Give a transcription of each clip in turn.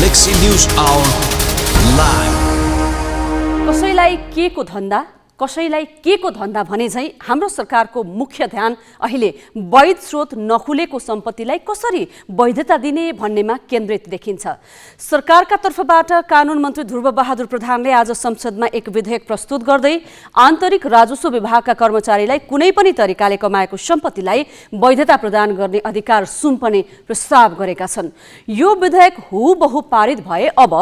Galaxy News Hour live. कसैलाई के को धन्दा कसैलाई के को धन्दा भने झै हाम्रो सरकारको मुख्य ध्यान अहिले वैध स्रोत नखुलेको सम्पत्तिलाई कसरी वैधता दिने भन्नेमा केन्द्रित देखिन्छ। सरकारका तर्फबाट कानून मन्त्री ध्रुव बहादुर प्रधानले आज संसदमा एक विधेयक प्रस्तुत गर्दै आन्तरिक राजस्व विभागका कर्मचारीलाई कुनै पनि तरिकाले कमाएको सम्पत्तिलाई वैधता प्रदान गर्ने अधिकार सुम्पने प्रस्ताव गरेका छन्। यो विधेयक हुबहु पारित भए अब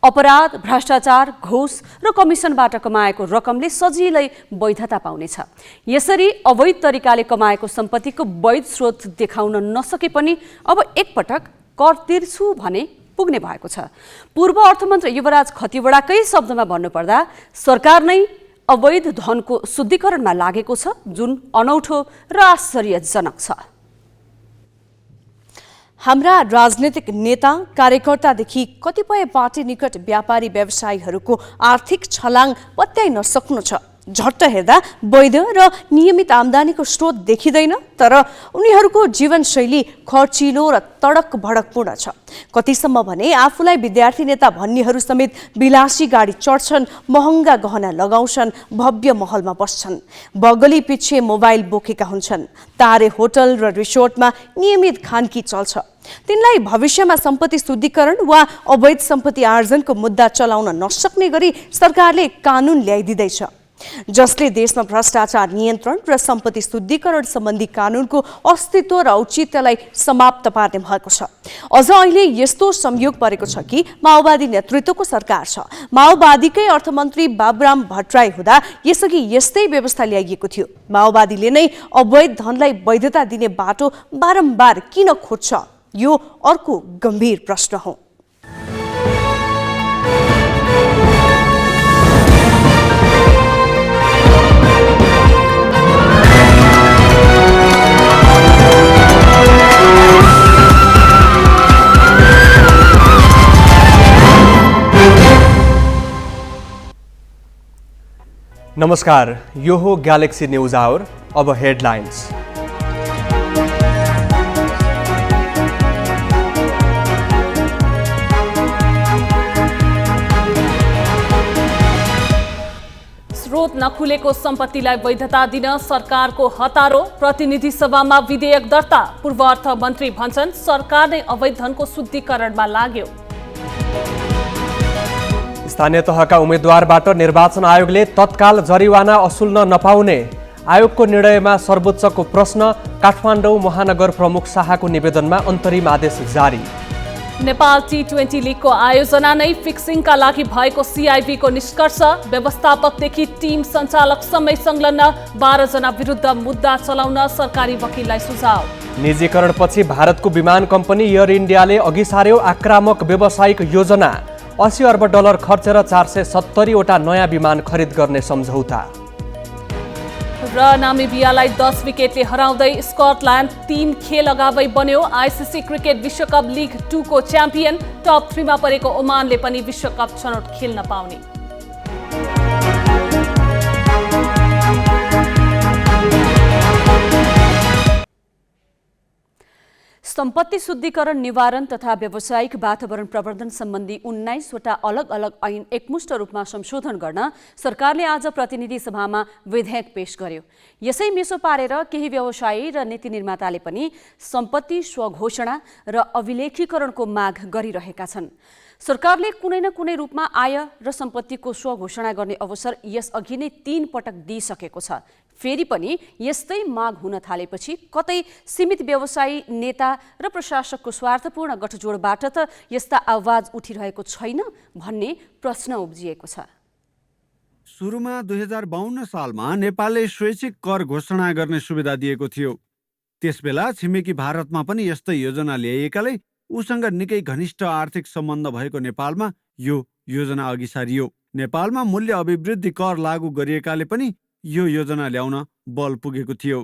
अपराध, भ्रष्टाचार, घुस र कमिसनबाट कमाएको रकमले सजिलै वैधता पाउनेछ। यसरी अवैध तरिकाले कमाएको सम्पत्तिको वैध स्रोत देखाउन नसके पनि अब एकपटक कर तिर्छु भने पुग्ने भएको छ। पूर्व अर्थमन्त्री युवराज खतिवडाकै शब्दमा भन्नुपर्दा सरकार नै अवैध धनको शुद्धिकरणमा लागेको छ, जुन अनौठो र आश्चर्यजनक छ। हाम्रा राजनीतिक नेता कार्यकर्तादेखि कतिपय पार्टी निकट व्यापारी व्यवसायीहरूको आर्थिक छलाङ पत्याइन सक्नु छ। झट्ट हेर्दा वैध र नियमित आम्दानीको स्रोत देखिँदैन, तर उनीहरूको जीवनशैली खर्चिलो र तडक भडकपूर्ण छ। कतिसम्म भने आफूलाई विद्यार्थी नेता भन्नेहरू समेत विलासी गाडी चढ्छन्, महँगा गहना लगाउँछन्, भव्य महलमा बस्छन्, बगली पछि मोबाइल बोकेका हुन्छन्, तारे होटल र रिसोर्टमा नियमित खानकी चल्छ। तिनलाई भविष्यमा सम्पत्ति शुद्धिकरण वा अवैध सम्पत्ति आर्जनको मुद्दा चलाउन नसक्ने गरी सरकारले कानून ल्याइदिँदैछ, जसले देशमा भ्रष्टाचार नियन्त्रण र सम्पत्ति शुद्धिकरण सम्बन्धी कानूनको अस्तित्व र औचित्यलाई समाप्त पार्ने भएको छ। अझ अहिले यस्तो संयोग परेको छ कि माओवादी नेतृत्वको सरकार छ। माओवादीकै अर्थमन्त्री बाबुराम भट्टराई हुँदा यसअघि यस्तै व्यवस्था ल्याइएको थियो। माओवादीले नै अवैध धनलाई वैधता दिने बाटो बारम्बार किन खोज्छ? यो अर्को गम्भीर प्रश्न हो। नमस्कार, यो हो ग्यालेक्सी न्यूज आवर। अब हेडलाइन्स। स्रोत नखुलेको सम्पत्तिलाई वैधता दिन सरकारको हतारो, प्रतिनिधि सभामा विधेयक दर्ता। पूर्व अर्थ मन्त्री भन्छन् सरकार नै अवैध धनको शुद्धिकरणमा लाग्यो। स्थानीय तहका उम्मेद्वारबाट निर्वाचन आयोगले तत्काल जरिवाना असुल्न नपाउने। आयोगको निर्णयमा सर्वोच्चको प्रश्न। काठमाडौँ महानगर प्रमुख शाहको निवेदनमा अन्तरिम आदेश जारी। नेपाल T20 लिगको आयोजना नै फिक्सिङका लागि भएको CIB को निष्कर्ष। व्यवस्थापकदेखि टिम सञ्चालकसम्मै संलग्न 12 जना विरुद्ध मुद्दा चलाउन सरकारी वकिललाई सुझाव। निजीकरणपछि भारतको विमान कम्पनी एयर इन्डियाले अघि सार्यो आक्रामक व्यावसायिक योजना। 80 अर्ब डलर खर्चेर 470 वटा नयाँ विमान खरिद गर्ने सम्झौता। र नामिबियालाई 10 विकेटले हराउँदै स्कटल्यान्ड 3 खेल अगावै बन्यो। ICC क्रिकेट विश्वकप लिग 2 को च्याम्पियन। टप 3 मा परेको ओमानले पनि विश्वकप छनौट खेल्न पाउने। सम्पत्ति शुद्धिकरण, निवारण तथा व्यावसायिक वातावरण प्रवर्धन सम्बन्धी 19 वटा अलग अलग ऐन एकमुष्ट रूपमा संशोधन गर्न सरकारले आज प्रतिनिधि सभामा विधेयक पेश गर्यो। यसै मेसो पारेर केही व्यवसायी र नीति निर्माताले पनि सम्पत्ति स्वघोषणा र अभिलेखीकरणको माग गरिरहेका छन्। सरकारले कुनै न कुनै रूपमा आय र सम्पत्तिको स्वघोषणा गर्ने अवसर यसअघि नै 3 पटक दिइसकेको छ। फेरि पनि यस्तै माग हुन थालेपछि कतै सीमित व्यवसायी, नेता र प्रशासकको स्वार्थपूर्ण गठजोडबाट त यस्ता आवाज उठिरहेको छैन भन्ने प्रश्न उब्जिएको छ। सुरुमा 2052 सालमा नेपालले स्वैच्छिक कर घोषणा गर्ने सुविधा दिएको थियो। त्यसबेला छिमेकी भारतमा पनि यस्तै योजना ल्याइएकाले उसँग निकै घनिष्ठ आर्थिक सम्बन्ध भएको नेपालमा यो योजना अघि सारियो। नेपालमा मूल्य अभिवृद्धि कर लागू गरिएकाले पनि यो योजना ल्याउन बल पुगेको थियो।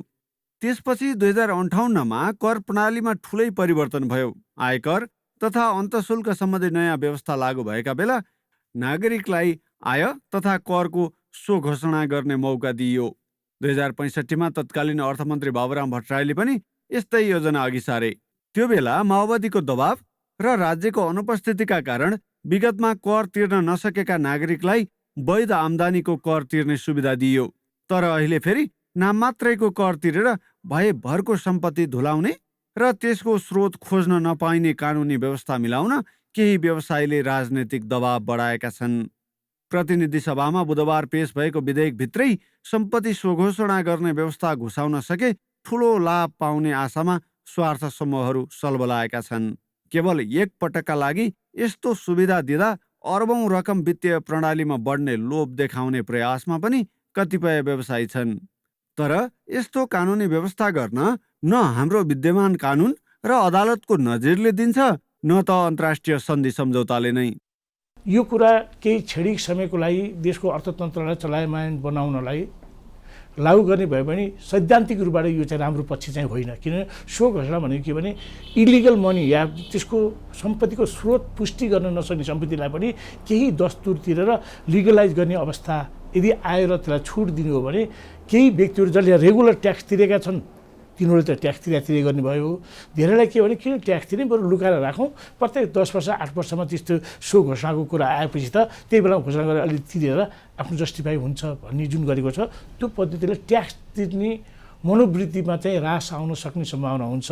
त्यसपछि 2058 मा कर प्रणालीमा ठूलै परिवर्तन भयो। आयकर तथा अन्तशुल्क सम्बन्धी नयाँ व्यवस्था लागू भएका बेला नागरिकलाई आय तथा करको स्वघोषणा गर्ने मौका दिइयो। 2065 मा तत्कालीन अर्थमन्त्री बाबुराम भट्टराईले पनि यस्तै योजना अघि सारे। त्यो बेला माओवादीको दबाव र राज्यको अनुपस्थितिका कारण विगतमा कर तिर्न नसकेका नागरिकलाई वैध आम्दानीको कर तिर्ने सुविधा दिइयो। तर अहिले फेरि नाम मात्रैको कर तिरेर भएभरको सम्पत्ति धुलाउने र त्यसको स्रोत खोज्न नपाइने कानुनी व्यवस्था मिलाउन केही व्यवसायीले राजनैतिक दबाव बढाएका छन्। प्रतिनिधि सभामा बुधबार पेश भएको विधेयकभित्रै सम्पत्ति स्वघोषणा गर्ने व्यवस्था घुसाउन सके ठूलो लाभ पाउने आशामा स्वार्थ समूहहरू सलबलाएका छन्। केवल एक पटकका लागि यस्तो सुविधा दिँदा अर्बौं रकम वित्तीय प्रणालीमा बढ्ने लोभ देखाउने प्रयासमा पनि कतिपय व्यवसायी छन्। तर यस्तो कानुनी व्यवस्था गर्न न हाम्रो विद्यमान कानुन र अदालतको नजिरले दिन्छ न त अन्तर्राष्ट्रिय सन्धि सम्झौताले नै। यो कुरा केही क्षणिक समयको लागि देशको अर्थतन्त्रलाई चलायमान बनाउनलाई लागू गर्ने भयो भने सैद्धान्तिक रूपबाट यो चाहिँ राम्रो पक्ष चाहिँ होइन। किनभने सो घोषणा भनेको के भने इलिगल मनी या त्यसको सम्पत्तिको स्रोत पुष्टि गर्न नसक्ने सम्पत्तिलाई पनि केही दस्तुर तिरेर लिगलाइज गर्ने अवस्था यदि आएर त्यसलाई छुट दिनु हो भने केही व्यक्तिहरू जसले रेगुलर ट्याक्स तिरेका छन् तिनीहरूले त ट्याक्स तिरे गर्ने भयो। धेरैलाई के भने किन ट्याक्स तिर्ने, बरु लुकाएर राखौँ, प्रत्येक 10 वर्ष 8 वर्षमा त्यस्तो सो घोषणाको कुरा आएपछि त त्यही बेला घोषणा गरेर अलिक तिरेर आफ्नो जस्टिफाई हुन्छ भन्ने जुन गरेको छ त्यो पद्धतिले ट्याक्स तिर्ने मनोवृत्तिमा चाहिँ ह्रास आउन सक्ने सम्भावना हुन्छ।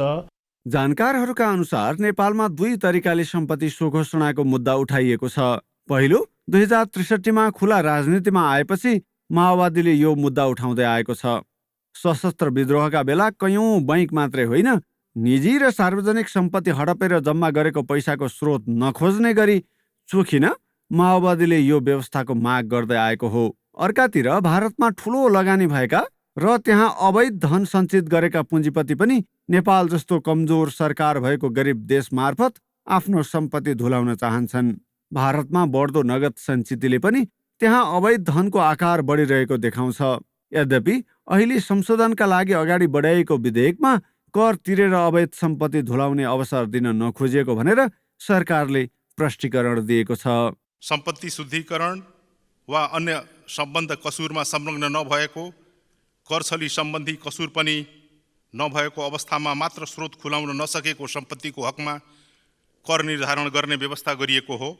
जानकारहरूका अनुसार नेपालमा 2 तरिकाले सम्पत्ति स्वघोषणाको मुद्दा उठाइएको छ। पहिलो 2063मा खुला राजनीतिमा आएपछि माओवादीले यो मुद्दा उठाउँदै आएको छ। सशस्त्र विद्रोहका बेला कयौं बैंक मात्रै होइन, निजी र सार्वजनिक सम्पत्ति हडपेर जम्मा गरेको पैसाको स्रोत नखोज्ने गरी चोखिन माओवादीले यो व्यवस्थाको माग गर्दै आएको हो। अर्कातिर भारतमा ठूलो लगानी भएका र त्यहाँ अवैध धन सञ्चित गरेका पुँजीपति पनि नेपाल जस्तो कमजोर सरकार भएको गरिब देश मार्फत आफ्नो सम्पत्ति धुलाउन चाहन्छन्। भारतमा बढ्दो नगद सञ्चितले पनि त्यहाँ अवैध धनको आकार बढिरहेको देखाउँछ। यद्यपि अहिले संशोधनका लागि अगाडि बढाइएको विधेयकमा कर तिरेर अवैध सम्पत्ति धुलाउने अवसर दिन नखोजिएको भनेर सरकारले प्रष्टीकरण दिएको छ। सम्पत्ति शुद्धिकरण वा अन्य सम्बन्ध कसुरमा संलग्न नभएको, कर छली सम्बन्धी कसुर पनि नभएको अवस्थामा मात्र स्रोत खुलाउन नसकेको सम्पत्तिको हकमा कर निर्धारण गर्ने व्यवस्था गरिएको हो।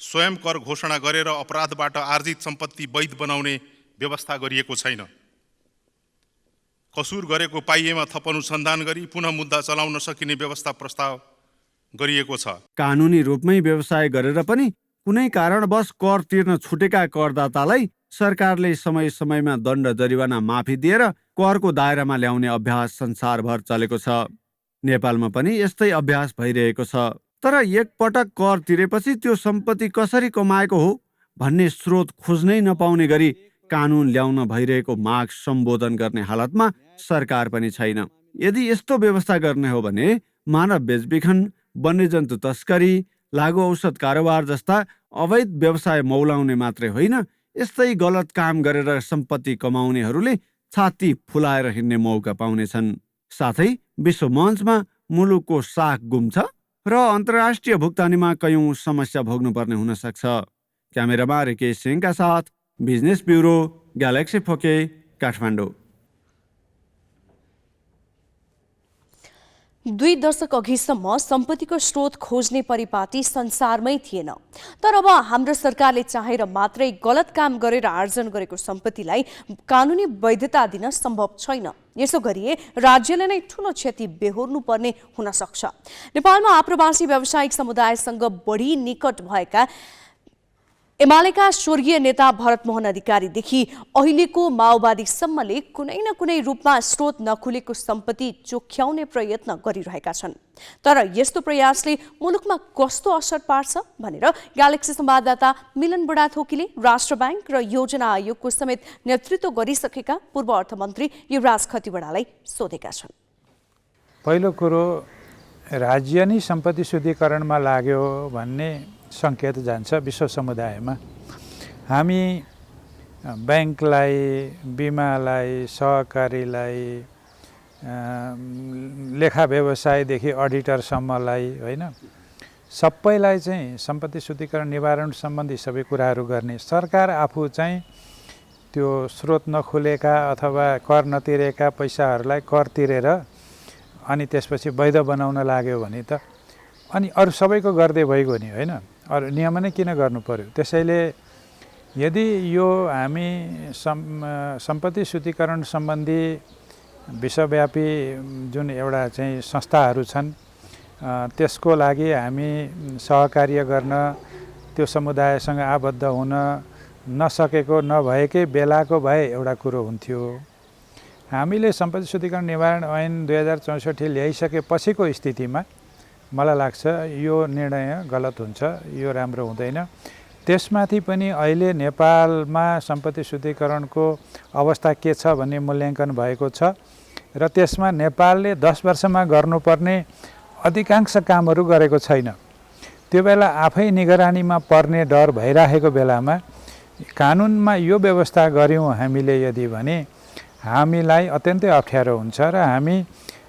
स्वयं कर घोषणा गरेर अपराधबाट आर्जित सम्पत्ति वैध बनाउने व्यवस्था गरिएको छैन। कसुर गरेको पाइएमा थप अनुसन्धान गरी पुनः मुद्दा चलाउन सकिने व्यवस्था प्रस्ताव गरिएको छ। कानुनी रूपमै व्यवसाय गरेर पनि कुनै कारणवश कर तिर्न छुटेका करदातालाई सरकारले समय समयमा दण्ड जरिवाना माफी दिएर करको दायरामा ल्याउने अभ्यास संसारभर चलेको छ। नेपालमा पनि यस्तै अभ्यास भइरहेको छ। तर एकपटक कर तिरेपछि त्यो सम्पत्ति कसरी कमाएको हो भन्ने स्रोत खोज्नै नपाउने गरी कानुन ल्याउन भइरहेको माग सम्बोधन गर्ने हालतमा सरकार पनि छैन। यदि यस्तो व्यवस्था गर्ने हो भने मानव बेचबिखन, वन्यजन्तु तस्करी, लागु औषध कारोबार जस्ता अवैध व्यवसाय मौलाउने मात्रै होइन, यस्तै गलत काम गरेर सम्पत्ति कमाउनेहरूले छाती फुलाएर हिँड्ने मौका पाउनेछन्। साथै विश्व मञ्चमा मुलुकको साख गुम्छ र अन्तर्राष्ट्रिय भुक्तानीमा कयौं समस्या भोग्नुपर्ने हुन सक्छ। क्यामेरामा रिकेश सिंहका साथ बिजनेस ब्युरो, ग्यालेक्सी फोके, काठमाडौँ। 2 दशक अघिसम्म सम्पत्तिको स्रोत खोज्ने परिपाटी संसारमै थिएन। तर अब हाम्रो सरकारले चाहेर मात्रै गलत काम गरेर आर्जन गरेको सम्पत्तिलाई कानुनी वैधता दिन सम्भव छैन। यसो गरिए राज्यले नै ठूलो क्षति बेहोर्नु पर्ने हुन सक्छ। नेपालमा आप्रवासी व्यावसायिक समुदायसँग बढी निकट भएका एमालेका स्वर्गीय नेता भरत मोहन अधिकारीदेखि अहिलेको माओवादीसम्मले कुनै न कुनै रूपमा स्रोत नखुलेको सम्पत्ति चोख्याउने प्रयत्न गरिरहेका छन्। तर यस्तो प्रयासले मुलुकमा कस्तो असर पार्छ भनेर ग्यालेक्सी संवाददाता मिलन बुढाथोकीले राष्ट्र ब्याङ्क र योजना आयोगको समेत नेतृत्व गरिसकेका पूर्व अर्थमन्त्री युवराज खतिवड़ालाई सोधेका छन्। पहिलो कुरो, राज्य नै सम्पत्ति शुद्धिकरणमा लाग्यो भन्ने सङ्केत जान्छ विश्व समुदायमा। हामी ब्याङ्कलाई, बिमालाई, सहकारीलाई, लेखा व्यवसायदेखि अडिटरसम्मलाई होइन, सबैलाई चाहिँ सम्पत्ति शुद्धिकरण निवारण सम्बन्धी सबै कुराहरू गर्ने। सरकार आफू चाहिँ त्यो स्रोत नखुलेका अथवा कर नतिरेका पैसाहरूलाई कर तिरेर अनि त्यसपछि वैध बनाउन लाग्यो भने त अनि अरू सबैको गर्दै भइगयो नि होइन, अरू नियमनै किन गर्नु पर्यो? त्यसैले यदि यो हामी सम्पत्ति शुद्धिकरण सम्बन्धी विश्वव्यापी जुन एउटा चाहिँ संस्थाहरू छन् त्यसको लागि हामी सहकार्य गर्न, त्यो समुदायसँग आबद्ध हुन नसकेको नभएकै बेलाको भए एउटा कुरो हुन्थ्यो। हामीले सम्पत्ति शुद्धिकरण निवारण ऐन 2064 ल्याइसकेपछिको स्थितिमा मलाई लाग्छ यो निर्णय गलत हुन्छ, यो राम्रो हुँदैन। त्यसमाथि पनि अहिले नेपालमा सम्पत्ति शुद्धिकरणको अवस्था के छ भन्ने मूल्याङ्कन भएको छ र त्यसमा नेपालले 10 वर्षमा गर्नुपर्ने अधिकांश कामहरू गरेको छैन। त्यो बेला आफै निगरानीमा पर्ने डर भइरहेको बेलामा कानुनमा यो व्यवस्था गऱ्यौँ हामीले यदि भने हामीलाई अत्यन्तै अप्ठ्यारो हुन्छ र हामी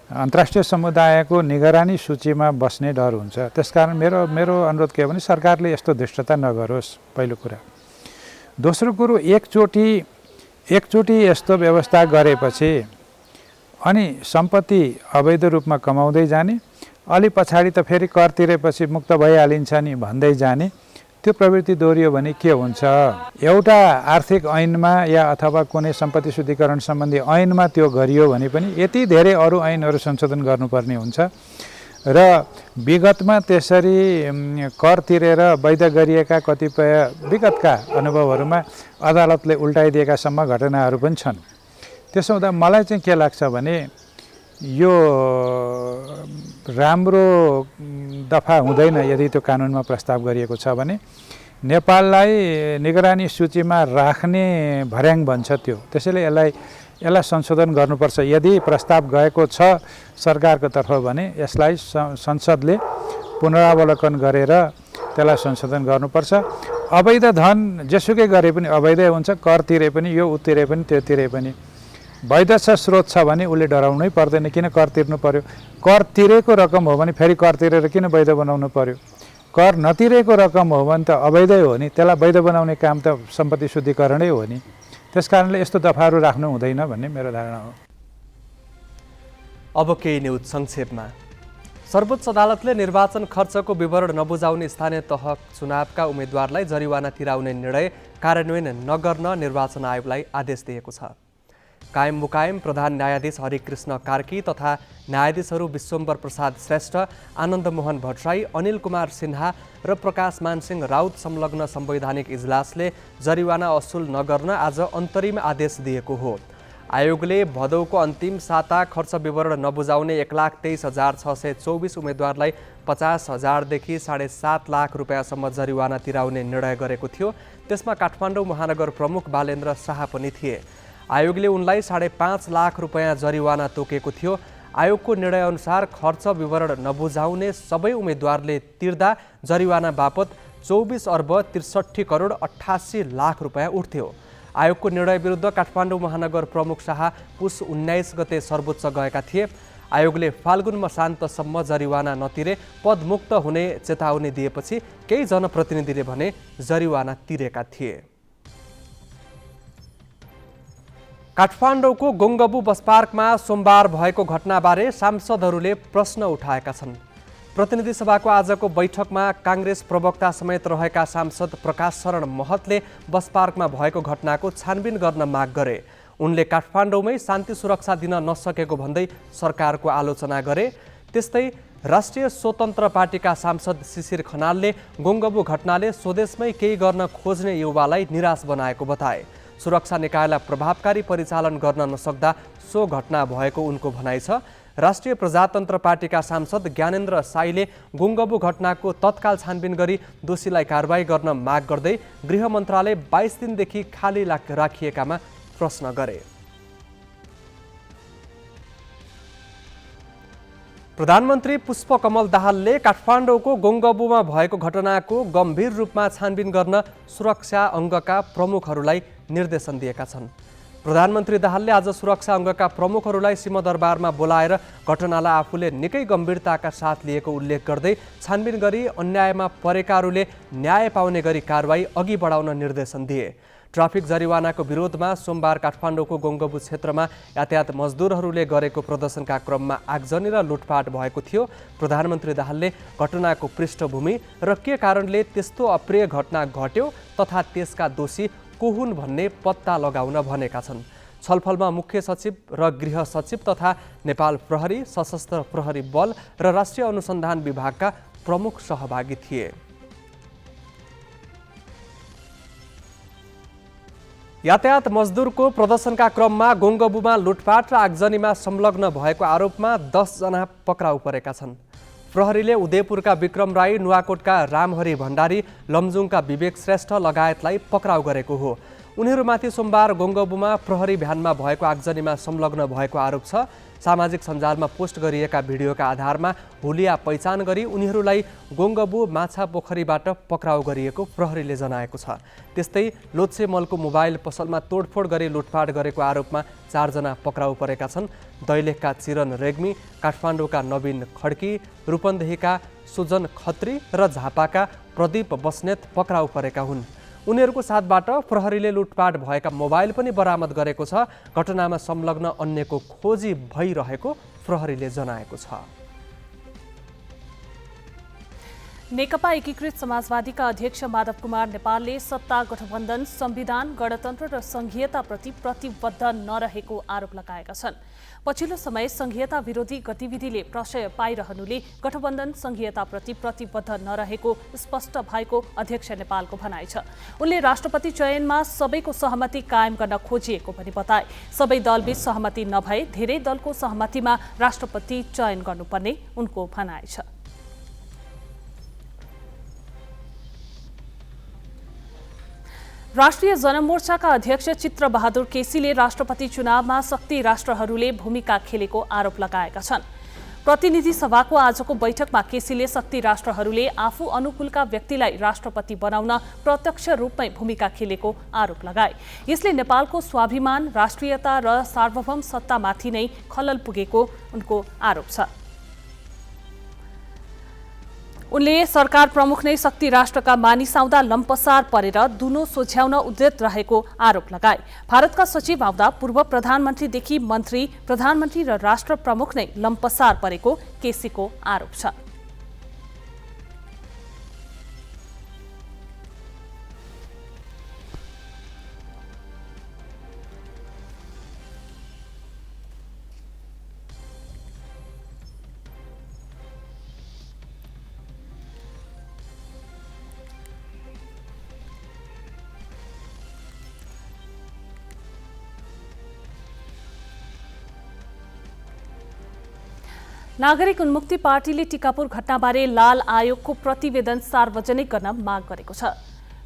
अन्तर्राष्ट्रिय समुदायको निगरानी सूचीमा बस्ने डर हुन्छ। त्यसकारण मेरो अनुरोध के हो भने सरकारले यस्तो धृष्टता नगरोस्, पहिलो कुरा। दोस्रो कुरो, एकचोटि यस्तो व्यवस्था गरेपछि अनि सम्पत्ति अवैध रूपमा कमाउँदै जाने, अलि पछाडि त फेरि कर तिरेपछि मुक्त भइहालिन्छ नि भन्दै जाने, त्यो प्रवृत्ति दोहोरियो भने के हुन्छ? एउटा आर्थिक ऐनमा या अथवा कुनै सम्पत्ति शुद्धिकरण सम्बन्धी ऐनमा त्यो गरियो भने पनि यति धेरै अरू ऐनहरू संशोधन गर्नुपर्ने हुन्छ र विगतमा त्यसरी कर तिरेर वैध गरिएका कतिपय विगतका अनुभवहरूमा अदालतले उल्टाइदिएकासम्म घटनाहरू पनि छन्। त्यसो हुँदा मलाई चाहिँ के लाग्छ भने यो राम्रो दफा हुँदैन यदि त्यो कानुनमा प्रस्ताव गरिएको छ भने। नेपाललाई निगरानी सूचीमा राख्ने भर्याङ बन्छ त्यो। त्यसैले यसलाई संशोधन गर्नुपर्छ। यदि प्रस्ताव गएको छ सरकारको तर्फ भने यसलाई संसदले पुनरावलोकन गरेर त्यसलाई संशोधन गर्नुपर्छ। अवैध धन जेसुकै गरे पनि अवैधै हुन्छ, कर तिरे पनि यो उतिरे पनि त्यो तिरे पनि। वैध छ, स्रोत छ भने उसले डराउनै पर्दैन, किन कर तिर्नु पर्यो? कर तिरेको रकम हो भने फेरि कर तिरेर किन वैध बनाउनु पर्यो? कर नतिरेको रकम हो भने त अवैधै हो नि, त्यसलाई वैध बनाउने काम त सम्पत्ति शुद्धिकरणै हो नि। त्यसकारणले यस्तो दफाहरू राख्नु हुँदैन भन्ने मेरो धारणा हो। अब केही न्युज संक्षेपमा। सर्वोच्च अदालतले निर्वाचन खर्चको विवरण नबुझाउने स्थानीय तह चुनावका उम्मेद्वारलाई जरिवाना तिराउने निर्णय कार्यान्वयन नगर्न निर्वाचन आयोगलाई आदेश दिएको छ। कायम मुकायम प्रधान न्यायाधीश हरिकृष्ण कार्की तथा न्यायाधीशहरू विश्वम्बर प्रसाद श्रेष्ठ, आनन्द मोहन भट्टराई, अनिल कुमार सिन्हा र प्रकाश मानसिंह राउत संलग्न संवैधानिक इजलासले जरिवाना असुल नगर्न आज अन्तरिम आदेश दिएको हो। आयोगले भदौको अन्तिम साता खर्च विवरण नबुझाउने 1,23,624 उम्मेद्वारलाई 50,000 देखि 7.5 लाख रुपियाँसम्म जरिवाना तिराउने निर्णय गरेको थियो। त्यसमा काठमाडौँ महानगर प्रमुख बालेन्द्र शाह पनि थिए। आयोगले उनलाई 5.5 लाख रुपियाँ जरिवाना तोकेको थियो। आयोगको निर्णयअनुसार खर्च विवरण नबुझाउने सबै उम्मेद्वारले तिर्दा जरिवाना बापत 24 अर्ब 63 करोड 88 लाख रुपियाँ उठ्थ्यो। आयोगको निर्णय विरुद्ध काठमाडौँ महानगर प्रमुख शाह पुस 19 गते सर्वोच्च गएका थिए। आयोगले फाल्गुन मसान्तसम्म जरिवाना नतिरे पदमुक्त हुने चेतावनी दिएपछि केही जनप्रतिनिधिले भने जरिवाना तिरेका थिए। काठमाडौँको गोङ्गबु बस पार्कमा सोमबार भएको घटनाबारे सांसदहरूले प्रश्न उठाएका छन्। प्रतिनिधि सभाको आजको बैठकमा काङ्ग्रेस प्रवक्ता समेत रहेका सांसद प्रकाश शरण महतले बस पार्कमा भएको घटनाको छानबिन गर्न माग गरे। उनले काठमाडौँमै शान्ति सुरक्षा दिन नसकेको भन्दै सरकारको आलोचना गरे। त्यस्तै राष्ट्रिय स्वतन्त्र पार्टीका सांसद शिशिर खनालले गोङ्गबु घटनाले स्वदेशमै केही गर्न खोज्ने युवालाई निराश बनाएको बताए। सुरक्षा निकायलाई प्रभावकारी परिचालन गर्न नसक्दा सो घटना भएको उनको भनाइ छ। राष्ट्रिय प्रजातन्त्र पार्टीका सांसद ज्ञानेन्द्र साईले गोङ्गबु घटनाको तत्काल छानबिन गरी दोषीलाई कारबाही गर्न माग गर्दै गृह मन्त्रालय 22 दिनदेखि खाली राखिएकामा प्रश्न गरे। प्रधानमन्त्री पुष्पकमल दाहालले काठमाडौँको गोङ्गबुमा भएको घटनाको गम्भीर रूपमा छानबिन गर्न सुरक्षा अङ्गका प्रमुखहरूलाई निर्देशन दिएका छन्। प्रधानमन्त्री दाहालले आज सुरक्षा अङ्गका प्रमुखहरूलाई सिंहदरबारमा बोलाएर घटनालाई आफूले निकै गम्भीरताका साथ लिएको उल्लेख गर्दै छानबिन गरी अन्यायमा परेकाहरूले न्याय पाउने गरी कारबाही अघि बढाउन निर्देशन दिए। ट्राफिक जरिवानाको विरोधमा सोमबार काठमाडौँको गोङ्गबु क्षेत्रमा यातायात मजदुरहरूले गरेको प्रदर्शनका क्रममा आगजनी र लुटपाट भएको थियो। प्रधानमन्त्री दाहालले घटनाको पृष्ठभूमि र के कारणले त्यस्तो अप्रिय घटना घट्यो तथा त्यसका दोषी को हुन् भन्ने पत्ता लगाउन भनेका छन्। छलफलमा मुख्य सचिव र गृह सचिव तथा नेपाल प्रहरी, सशस्त्र प्रहरी बल र राष्ट्रिय अनुसन्धान विभागका प्रमुख सहभागी थिए। यातायात मजदुरको प्रदर्शनका क्रममा गोङ्गबुमा लुटपाट र आगजनीमा संलग्न भएको आरोपमा 10 जना पक्राउ परेका छन्। प्रहरीले उदयपुरका विक्रम राई, नुवाकोटका रामहरि भण्डारी, लमजुङका विवेक श्रेष्ठ लगायतलाई पक्राउ गरेको हो। उनीहरूमाथि सोमबार गोङ्गबुमा प्रहरी भ्यानमा भएको आगजनीमा संलग्न भएको आरोप छ। सामाजिक सञ्जालमा पोस्ट गरिएका भिडियोका आधारमा हुलिया पहिचान गरी उनीहरूलाई गोङ्गबु माछा पोखरीबाट पक्राउ गरिएको प्रहरीले जनाएको छ। त्यस्तै लोछे मलको मोबाइल पसलमा तोडफोड गरी लुटपाट गरेको आरोपमा 4 जना पक्राउ परेका छन्। दैलेखका चिरन रेग्मी, काठमाडौँका नवीन खड्की, रूपन्देहीका सुजन खत्री र झापाका प्रदीप बस्नेत पक्राउ परेका हुन्। उनीहरूको साथबाट प्रहरीले लुटपाट भएका मोबाइल पनि बरामद गरेको छ। घटनामा संलग्न अन्यको खोजी भइरहेको प्रहरीले जनाएको छ। नेकपा एकीकृत समाजवादीका अध्यक्ष माधव कुमार नेपालले सत्ता गठबन्धन, संविधान, गणतन्त्र र संघीयताप्रति प्रतिबद्ध नरहेको आरोप लगाएका छन्। पछिल्लो समय संघीयता विरोधी गतिविधिले प्रशय पाइरहनुले गठबन्धन संघीयताप्रति प्रतिबद्ध नरहेको स्पष्ट भएको अध्यक्ष नेपालको भनाइ छ। उनले राष्ट्रपति चयनमा सबैको सहमति कायम गर्न खोजिएको पनि बताए। सबै दलबीच सहमति नभए धेरै दलको सहमतिमा राष्ट्रपति चयन गर्नुपर्ने उनको भनाइ छ। राष्ट्रिय जनमोर्चाका अध्यक्ष चित्र बहादुर केसीले राष्ट्रपति चुनावमा शक्ति राष्ट्रहरूले भूमिका खेलेको आरोप लगाएका छन्। प्रतिनिधि सभाको आजको बैठकमा केसीले शक्ति राष्ट्रहरूले आफू अनुकूलका व्यक्तिलाई राष्ट्रपति बनाउन प्रत्यक्ष रूपमै भूमिका खेलेको आरोप लगाए। यसले नेपालको स्वाभिमान, राष्ट्रियता र सार्वभौम सत्तामाथि नै खलल पुगेको उनको आरोप छ। उनले सरकार प्रमुख नै शक्ति राष्ट्रका मानिस आउँदा लम्पसार परेर दुनो सोझ्याउन उद्यत रहेको आरोप लगाए। भारतका सचिव आउँदा पूर्व प्रधानमन्त्रीदेखि मन्त्री, प्रधानमन्त्री र राष्ट्र प्रमुख नै लम्पसार परेको केसीको आरोप छ। नागरिक उन्मुक्ति पार्टीले टिकापुर घटनाबारे लाल आयोगको प्रतिवेदन सार्वजनिक गर्न माग गरेको छ।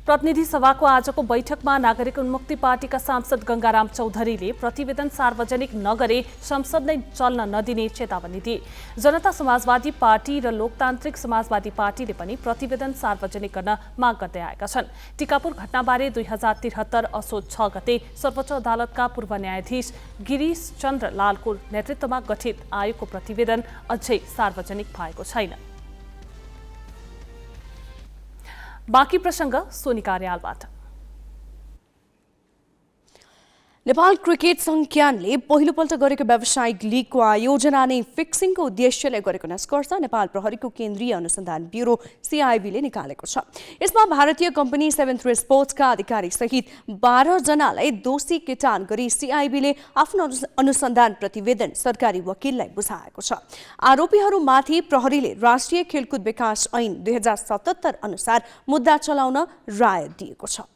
प्रतिनिधि सभाको आजको बैठकमा नागरिक उन्मुक्ति पार्टीका सांसद गंगाराम चौधरीले प्रतिवेदन सार्वजनिक नगरे संसद नै चल्न नदिने चेतावनी दिए। जनता समाजवादी पार्टी र लोकतान्त्रिक समाजवादी पार्टीले पनि प्रतिवेदन सार्वजनिक गर्न माग गर्दै आएका छन्। टिकापुर घटनाबारे 2073 असोज 6 गते सर्वोच्च अदालतका पूर्व न्यायाधीश गिरीश चन्द्र लालको नेतृत्वमा गठित आयोगको प्रतिवेदन अझै सार्वजनिक भएको छैन। बाँकी प्रसंग सोनी कार्यालबाट। नेपाल क्रिकेट संज्ञानले पहिलोपल्ट गरेको व्यावसायिक लीगको आयोजना नै फिक्सिङको उद्देश्यले गरेको निष्कर्ष नेपाल प्रहरीको केन्द्रीय अनुसन्धान ब्युरो CIB ले निकालेको छ। यसमा भारतीय कम्पनी 73 स्पोर्ट्सका अधिकारी सहित 12 जनालाई दोषी केटान गरी CIB ले आफ्नो अनुसन्धान प्रतिवेदन सरकारी वकिललाई बुझाएको छ। आरोपीहरूमाथि प्रहरीले राष्ट्रिय खेलकुद विकास ऐन 2077 अनुसार मुद्दा चलाउन राय दिएको छ।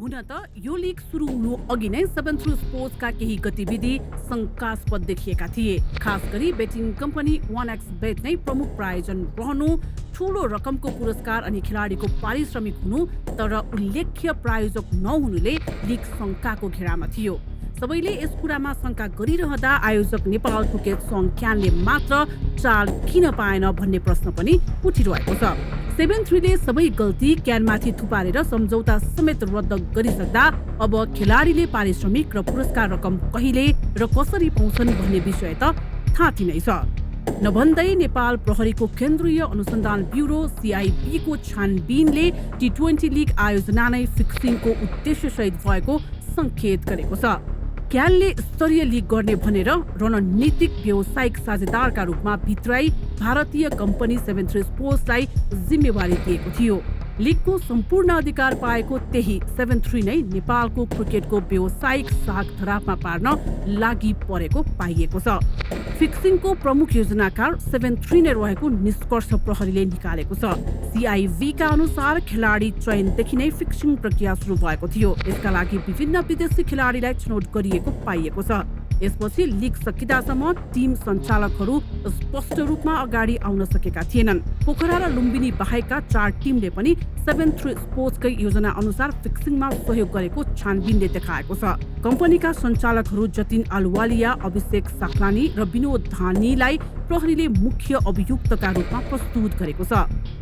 हुन त यो लीग सुरु हुनु अघि नै 73 स्पोर्ट्सका केही गतिविधि शंकास्पद देखिएका थिए। खास गरी बेटिङ कम्पनी 1xBet नै प्रमुख प्रायोजन रहनु, ठूलो रकमको पुरस्कार अनि खेलाडीको पारिश्रमिक हुनु, तर उल्लेख्य प्रायोजक नहुनुले लीग शंकाको घेरामा थियो। सबैले यस कुरामा शंका गरिरहँदा आयोजक नेपाल क्रिकेट संज्ञानले मात्र चाल किन पाएन भन्ने प्रश्न पनि उठिरहेको छ। 73 ले सबै गल्ती क्यानमाथि थुपारेर सम्झौता समेत रद्द गरिसक्दा अब खेलाडीले पारिश्रमिक र पुरस्कार रकम कहिले र कसरी पाउँछन् भन्ने विषय त थाँती नै छ। नभन्दै नेपाल प्रहरीको केन्द्रीय अनुसन्धान ब्युरो CIB को छानबिनले T20 लिग आयोजना नै फिक्सिङको उद्देश्यसहित भएको संकेत गरेको छ। क्यालले स्तरीय लिग गर्ने भनेर रणनीतिक व्यावसायिक साझेदारका रूपमा भित्राई भारतीय कम्पनी 73 स्पोर्ट्सलाई जिम्मेवारी दिएको थियो। लिगको सम्पूर्ण अधिकार पाएको त्यही 73 नै नेपालको क्रिकेटको व्यावसायिक साग धरापमा पार्न लागि परेको पाइएको छ। फिक्सिङको प्रमुख योजनाकार 73 नै रहेको निष्कर्ष प्रहरीले निकालेको छ। CIB का अनुसार खेलाडी चयनदेखि नै फिक्सिङ प्रक्रिया सुरु भएको थियो। यसका लागि विभिन्न विदेशी खेलाडीलाई छनौट गरिएको पाइएको छ। यसपछि लिग सकिदासम्म टिम सञ्चालकहरू स्पष्ट रूपमा अगाडि आउन सकेका थिएनन्। पोखरा र लुम्बिनी बाहेकका 4 टिमले पनि 73 स्पोर्ट्सकै योजना अनुसार फिक्सिङमा सहयोग गरेको छानबिनले देखाएको छ। कम्पनीका सञ्चालकहरू जतिन आलुवालिया, अभिषेक साक्लानी र विनोद धानीलाई प्रहरीले मुख्य अभियुक्तका रूपमा प्रस्तुत गरेको छ।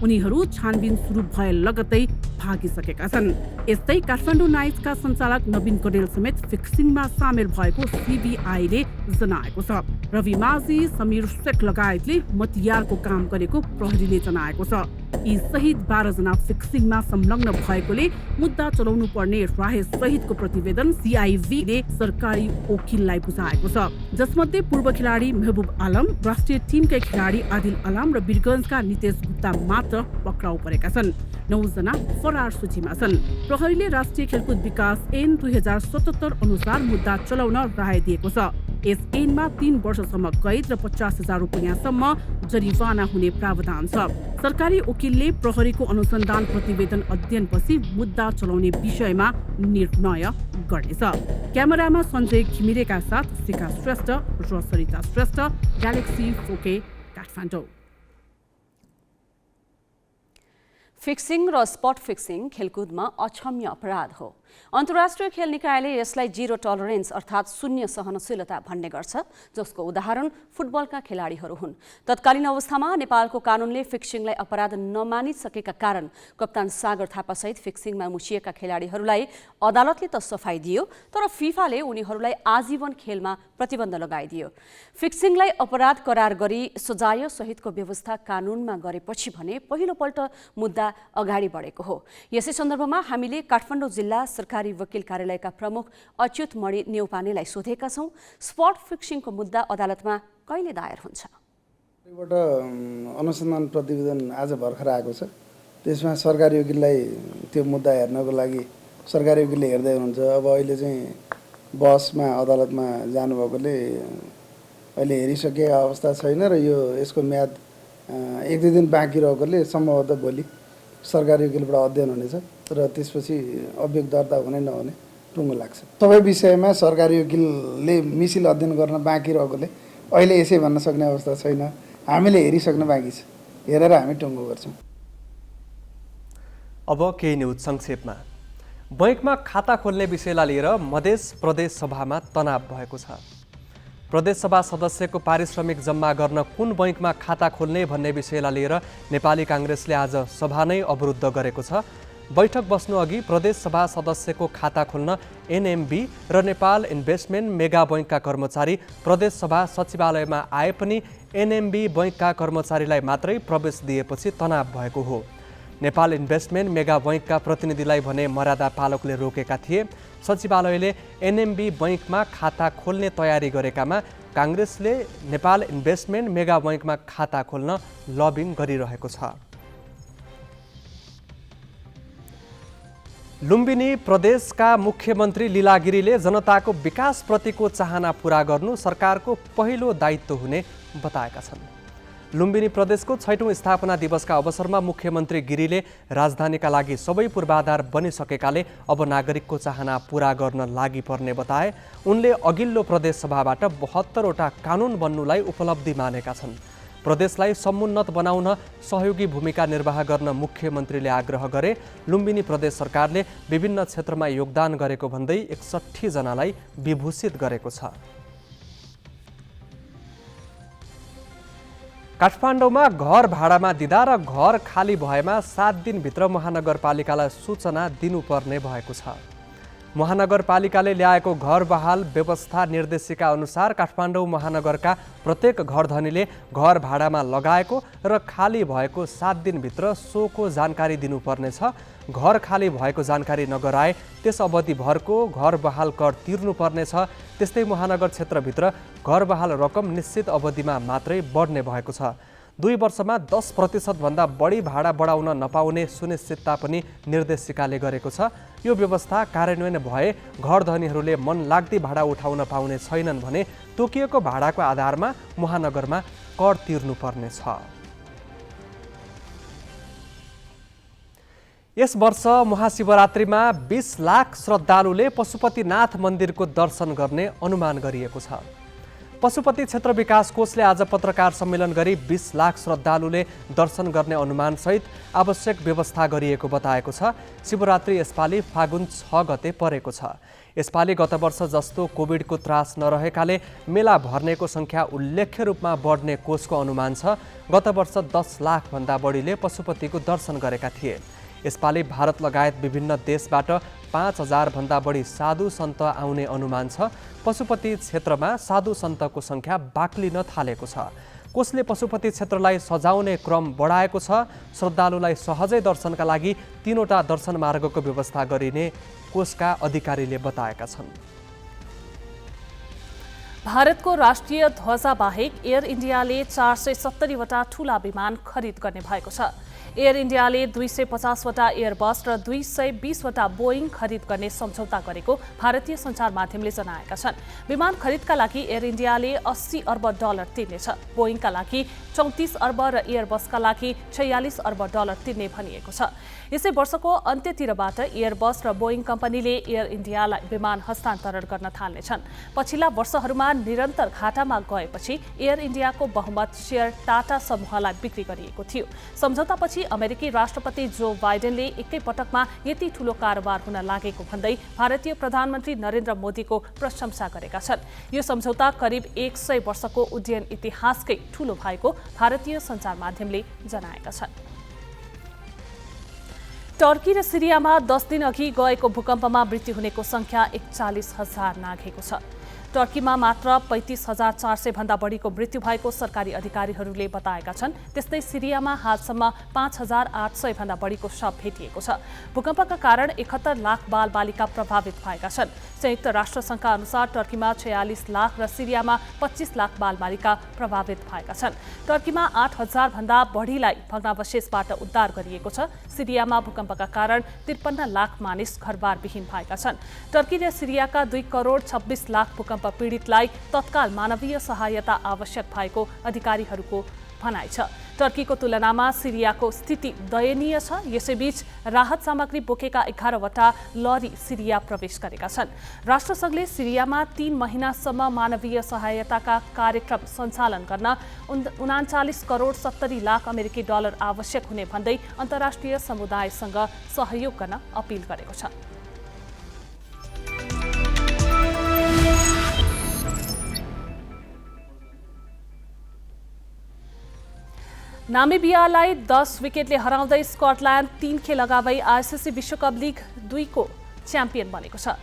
उनीहरू छानबिन सुरु भए लगत्तै भागिसकेका छन्। यस्तै काठमाडौँ नाइट्सका सञ्चालक नवीन कडेल समेत फिक्सिङमा सामेल भएको CBI ले जनाएको छ। रवि माझी, समीर शेख लगायतले मतियारको काम गरेको प्रहरीले जनाएको छ। यी सहित 12 जना फिक्सिङमा संलग्न भएकोले मुद्दा चलाउनु पर्ने राय सहितको प्रतिवेदन CIB ले सरकारी वकिललाई बुझाएको छ। जसमध्ये पूर्व खेलाडी महबुब आलम, राष्ट्रिय टिमकै खेलाडी आदिल आलम र वीरगञ्जका नितेश गुप्ता मात्र पक्राउ परेका छन्। 9 जना फरार सूचीमा छन्। प्रहरीले राष्ट्रिय खेलकुद विकास ऐन 2077 अनुसार मुद्दा चलाउन राय दिएको छ। यस ऐनमा 3 वर्षसम्म कैद र 50,000 रुपियाँसम्म जरिवाना हुने प्रावधान छ। सरकारी वकिलले प्रहरीको अनुसन्धान प्रतिवेदन अध्ययनपछि मुद्दा चलाउने विषयमा निर्णय गर्नेछ। क्यामेरामा सञ्जय घिमिरेका साथ शिखा श्रेष्ठ र Sarita Shrestha, Galaxy 4K Kathmandu. Fixing र स्पट फिक्सिङ खेलकुदमा अक्षम्य अपराध हो। अन्तर्राष्ट्रिय खेल निकायले यसलाई जिरो टलरेन्स अर्थात् शून्य सहनशीलता भन्ने गर्छ, जसको उदाहरण फुटबलका खेलाडीहरू हुन्। तत्कालीन अवस्थामा नेपालको कानुनले फिक्सिङलाई अपराध नमानिसकेका कारण कप्तान सागर थापासहित फिक्सिङमा मुछिएका खेलाडीहरूलाई अदालतले त सफाई दियो, तर फिफाले उनीहरूलाई आजीवन खेलमा प्रतिबन्ध लगाइदियो। फिक्सिङलाई अपराध करार गरी सजाय सहितको व्यवस्था कानुनमा गरेपछि भने पहिलोपल्ट मुद्दा अगाडि बढेको हो। यसै सन्दर्भमा हामीले काठमाडौँ जिल्ला सरकारी वकिल कार्यालयका प्रमुख अच्युत मणि नेउपानेलाई सोधेका छौँ, स्पट फिक्सिङको मुद्दा अदालतमा कहिले दायर हुन्छ? एउटा अनुसन्धान प्रतिवेदन आज भर्खर आएको छ। त्यसमा सरकारी वकिललाई त्यो मुद्दा हेर्नको लागि सरकारी वकिलले हेर्दै हुनुहुन्छ। अब अहिले चाहिँ बसमा अदालतमा जानुभएकोले अहिले हेरिसकेको अवस्था छैन र यसको म्याद 1-2 दिन बाँकी रहेकोले सम्भवतः भोलि सरकारी वकिलबाट अध्ययन हुनेछ र त्यसपछि अभियोग दर्ता हुने नहुने टुङ्गो लाग्छ। सबै विषयमा सरकारी वकिलले मिसिल अध्ययन गर्न बाँकी रहेकोले अहिले यसै भन्न सक्ने अवस्था छैन। हामीले हेरिसक्न बाँकी छ, हेरेर हामी टुङ्गो गर्छौँ। अब केही न्युज संक्षेपमा। बैंकमा खाता खोल्ने विषयलाई लिएर मधेस प्रदेश सभामा तनाव भएको छ। प्रदेश सभा सदस्यको पारिश्रमिक जम्मा गर्न कुन बैंकमा खाता खोल्ने भन्ने विषयलाई लिएर नेपाली काङ्ग्रेसले आज सभा नै अवरुद्ध गरेको छ। बैठक बस्नु अघि प्रदेश सभा सदस्यको खाता खोल्न NMB र नेपाल इन्भेस्टमेन्ट मेगा बैंकका कर्मचारी प्रदेश सभा सचिवालयमा आए पनि NMB बैंकका कर्मचारीलाई मात्रै प्रवेश दिएपछि तनाव भएको हो। नेपाल इन्भेस्टमेन्ट मेगा बैंकका प्रतिनिधिलाई भने मर्यादा पालकले रोकेका थिए। सचिवालयले NMB बैंकमा खाता खोल्ने तयारी गरेकामा काङ्ग्रेसले नेपाल इन्भेस्टमेन्ट मेगा बैंकमा खाता खोल्न लबिङ गरिरहेको छ। लुम्बिनी प्रदेशका मुख्यमन्त्री लीला गिरीले जनताको विकासप्रतिको चाहना पूरा गर्नु सरकारको पहिलो दायित्व हुने बताएका छन्। लुम्बिनी प्रदेशको 6औं स्थापना दिवसका अवसरमा मुख्यमन्त्री गिरीले राजधानीका लागि सबै पूर्वाधार बनिसकेकाले अब नागरिकको चाहना पूरा गर्न लागि पर्ने बताए। उनले अघिल्लो प्रदेश सभाबाट 72वटा कानुन बन्नुलाई उपलब्धि मानेका छन्। प्रदेशलाई समुन्नत बनाउन सहयोगी भूमिका निर्वाह गर्न मुख्यमन्त्रीले आग्रह गरे। लुम्बिनी प्रदेश सरकारले विभिन्न क्षेत्रमा योगदान गरेको भन्दै 61 जनालाई विभूषित गरेको छ। काठमाडौँमा घर भाडामा दिँदा र घर खाली भएमा 7 दिनभित्र महानगरपालिकालाई सूचना दिनुपर्ने भएको छ। महानगरपालिकाले ल्याएको घर बहाल व्यवस्था निर्देशिका अनुसार काठमाडौँ महानगरका प्रत्येक घरधनीले घर भाडामा लगाएको र खाली भएको 7 दिनभित्र सोको जानकारी दिनुपर्नेछ। घर खाली भएको जानकारी नगराए त्यस अवधिभरको घर बहाल कर तिर्नुपर्नेछ। त्यस्तै महानगर क्षेत्रभित्र घर बहाल रकम निश्चित अवधिमा मात्रै बढ्ने भएको छ। 2 वर्षमा 10% भन्दा बढी भाडा बढाउन नपाउने सुनिश्चितता पनि निर्देशिकाले गरेको छ। यो व्यवस्था कार्यान्वयन भए घरधनीहरूले मन लाग्दी भाडा उठाउन पाउने छैनन् भने तोकिएको भाडाको आधारमा महानगरमा कर तिर्नुपर्नेछ। यस वर्ष महाशिवरात्रिमा 20 लाख श्रद्धालुले पशुपतिनाथ मन्दिरको दर्शन गर्ने अनुमान गरिएको छ। पशुपति क्षेत्र विकास कोषले आज पत्रकार सम्मेलन गरी 20 लाख श्रद्धालुले दर्शन गर्ने अनुमानसहित आवश्यक व्यवस्था गरिएको बताएको छ। शिवरात्रि यसपालि फागुन 6 गते परेको छ। यसपालि गत वर्ष जस्तो कोभिडको त्रास नरहेकाले मेला भर्नेको संख्या उल्लेख्य रूपमा बढ्ने कोषको अनुमान छ। गत वर्ष 10 लाख भन्दा बढीले पशुपतिको दर्शन गरेका थिए। यसपालि भारत लगायत विभिन्न देशबाट 5000 भन्दा बढी साधु सन्त आउने अनुमान छ। पशुपति क्षेत्रमा साधु सन्तको संख्या बाक्लिन थालेको छ। कोषले पशुपति क्षेत्रलाई सजाउने क्रम बढाएको छ। श्रद्धालुलाई सहजै दर्शनका लागि 3वटा दर्शन मार्गको व्यवस्था गरिने कोषका अधिकारीले बताएका छन्। भारतको राष्ट्रिय ध्वजा बाहेक एयर इन्डियाले 470 वटा ठूला विमान खरिद गर्ने भएको छ। एयर इन्डियाले 250 वटा एयरबस र 220 वटा बोइङ खरिद गर्ने सम्झौता गरेको भारतीय सञ्चार माध्यमले जनाएका छन्। विमान खरिदका लागि एयर इन्डियाले $80 अर्ब तिर्नेछ। बोइङका लागि 34 अर्ब र एयरबसका लागि $46 अर्ब तिर्ने भनिएको छ। यसै वर्षको अन्त्यतिरबाट एयरबस र बोइङ कम्पनीले एयर इन्डियालाई विमान हस्तान्तरण गर्न थाल्नेछन्। पछिल्ला वर्षहरूमा निरन्तर घाटामा गएपछि एयर इन्डियाको बहुमत शेयर टाटा समूहलाई बिक्री गरिएको थियो। सम्झौतापछि अमेरिकी राष्ट्रपति जो बाइडेनले एकैपटकमा यति ठूलो कारोबार हुन लागेको भन्दै भारतीय प्रधानमन्त्री नरेन्द्र मोदीको प्रशंसा गरेका छन्। यो सम्झौता करिब 100 वर्षको उड्डयन इतिहासकै ठूलो भएको भारतीय सञ्चार माध्यमले जनाएका छन्। टर्की र सिरियामा 10 दिन अघि गएको भूकम्पमा मृत्यु हुनेको संख्या 41,000 नाघेको छ। टर्कीमा मात्र 35,400 भन्दा बढीको मृत्यु भएको सरकारी अधिकारीहरूले बताएका छन्। त्यस्तै सिरियामा हालसम्म 5,800 भन्दा बढीको शव भेटिएको छ। भूकम्पका कारण 71 लाख बालबालिका प्रभावित भएका छन्। संयुक्त राष्ट्रसङ्घका अनुसार टर्कीमा 46 लाख र सिरियामा 25 लाख बालबालिका प्रभावित भएका छन्। टर्कीमा 8,000 भन्दा बढीलाई भग्नावशेषबाट उद्धार गरिएको छ। सिरियामा भूकम्पका कारण 53 लाख मानिस घरबारविहीन भएका छन्। टर्की र सिरियाका 2 करोड 26 लाख भूकम्प पीडितलाई तत्काल मानवीय सहायता आवश्यक भएको अधिकारीहरूको भनाइ छ। टर्कीको तुलनामा सिरियाको स्थिति दयनीय छ। यसैबीच राहत सामग्री बोकेका 11 वटा लरी सिरिया प्रवेश गरेका छन्। राष्ट्रसङ्घले सिरियामा 3 महिनासम्म मानवीय सहायताका कार्यक्रम सञ्चालन गर्न 39 करोड 70 लाख अमेरिकी डलर आवश्यक हुने भन्दै अन्तर्राष्ट्रिय समुदायसँग सहयोग गर्न अपिल गरेको छ। नामिबियालाई 10 विकेटले हराउँदै स्कटल्यान्ड 3 खेल अगावै आइसिसी विश्वकप लिग 2 को च्याम्पियन बनेको छ।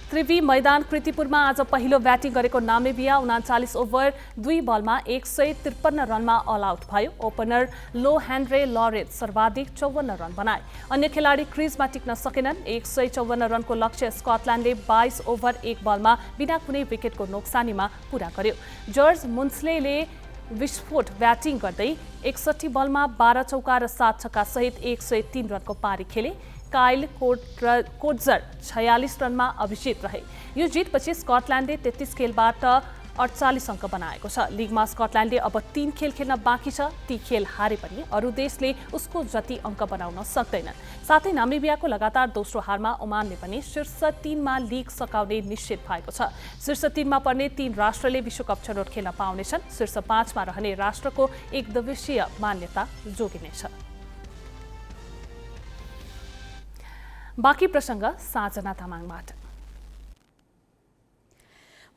त्रिवी मैदान कृतिपुरमा आज पहिलो ब्याटिङ गरेको नामिबिया 39 ओभर 2 बलमा 153 रनमा अल आउट भयो। ओपनर लो ह्यान्ड्रे लरेन्स सर्वाधिक 54 रन बनाए। अन्य खेलाडी क्रिजमा टिक्न सकेनन्। 154 रनको लक्ष्य स्कटल्यान्डले 22 ओभर 1 बलमा बिना कुनै विकेटको नोक्सानीमा पूरा गर्यो। जर्ज मुन्सलेले विस्फोट ब्याटिङ गर्दै 61 बलमा 12 चौका र 7 छक्का सहित 103 रनको पारी खेले। काइल कोट्जर 46 रनमा अभिजित रहे। यो जितपछि स्कटल्यान्डले 33 खेलबाट 48 अङ्क बनाएको छ। लिगमा स्कटल्यान्डले अब 3 खेल खेल्न बाँकी छ। ती खेल हारे पनि अरू देशले उसको जति अङ्क बनाउन सक्दैनन्। साथै नामिबियाको लगातार दोस्रो हारमा ओमानले पनि शीर्ष 3 मा लिग सकाउने निश्चित भएको छ। शीर्ष 3 मा पर्ने 3 राष्ट्रले विश्वकप छनौट खेल्न पाउनेछन्। शीर्ष 5 मा रहने राष्ट्रको एकदिवसीय मान्यता जोगिनेछ। बाँकी प्रसङ्ग साँझना तामाङबाट।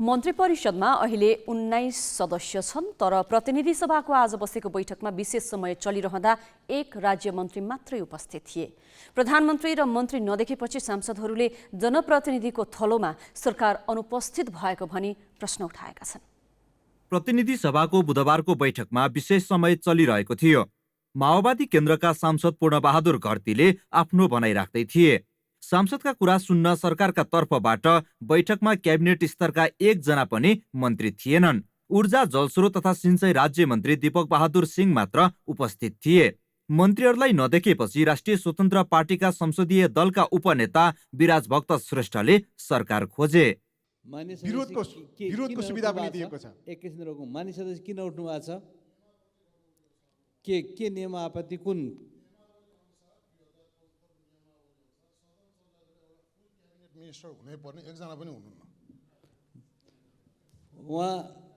मन्त्री परिषदमा अहिले 19 सदस्य छन्, तर प्रतिनिधि सभाको आज बसेको बैठकमा विशेष समय चलिरहँदा एक राज्य मन्त्री मात्रै उपस्थित थिए। प्रधानमन्त्री र मन्त्री नदेखेपछि सांसदहरूले जनप्रतिनिधिको थलोमा सरकार अनुपस्थित भएको भनी प्रश्न उठाएका छन्। प्रतिनिधि सभाको बुधबारको बैठकमा विशेष समय चलिरहेको थियो। माओवादी केन्द्रका सांसद पूर्णबहादुर घरतीले आफ्नो भनाइ राख्दै थिए। सांसदका कुरा सुन्न सरकारका तर्फबाट बैठकमा क्याबिनेट स्तरका एकजना पनि मन्त्री थिएनन्। ऊर्जा, जलस्रोत तथा सिंचाई राज्य मन्त्री दीपक बहादुर सिंह मात्र उपस्थित थिए। मन्त्रीहरूलाई नदेखेपछि राष्ट्रिय स्वतन्त्र पार्टीका संसदीय दलका उपनेता विराज भक्त श्रेष्ठले सरकार खोजे। विरोधको सुविधा पनि दिएको छ। एक किसिमको मानिसहरू किन उठ्नु भएको छ? के नियम आपत्ति कुन मिनिस्टर हुनै पर्ने एकजना पनि हुनुहुन्न। उहाँ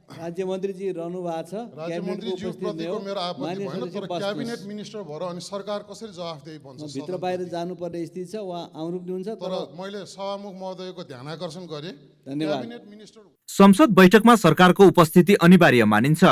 राज्य मन्त्रीजी रहनु भएको छ। राज्य मन्त्रीज्यू प्रतिको मेरो आपत्ति भएन, तर क्याबिनेट मिनिस्टर भएर अनि सरकार कसरी जवाफदेही बन्छ? भित्र बाहिर जानुपर्ने स्थिति छ। उहाँ आउनु पनि हुन्छ। तर मैले सभामुख महोदयको ध्यानाकर्षण गरे। धन्यवाद। क्याबिनेट मिनिस्टर संसद बैठकमा सरकारको उपस्थिति अनिवार्य मानिन्छ।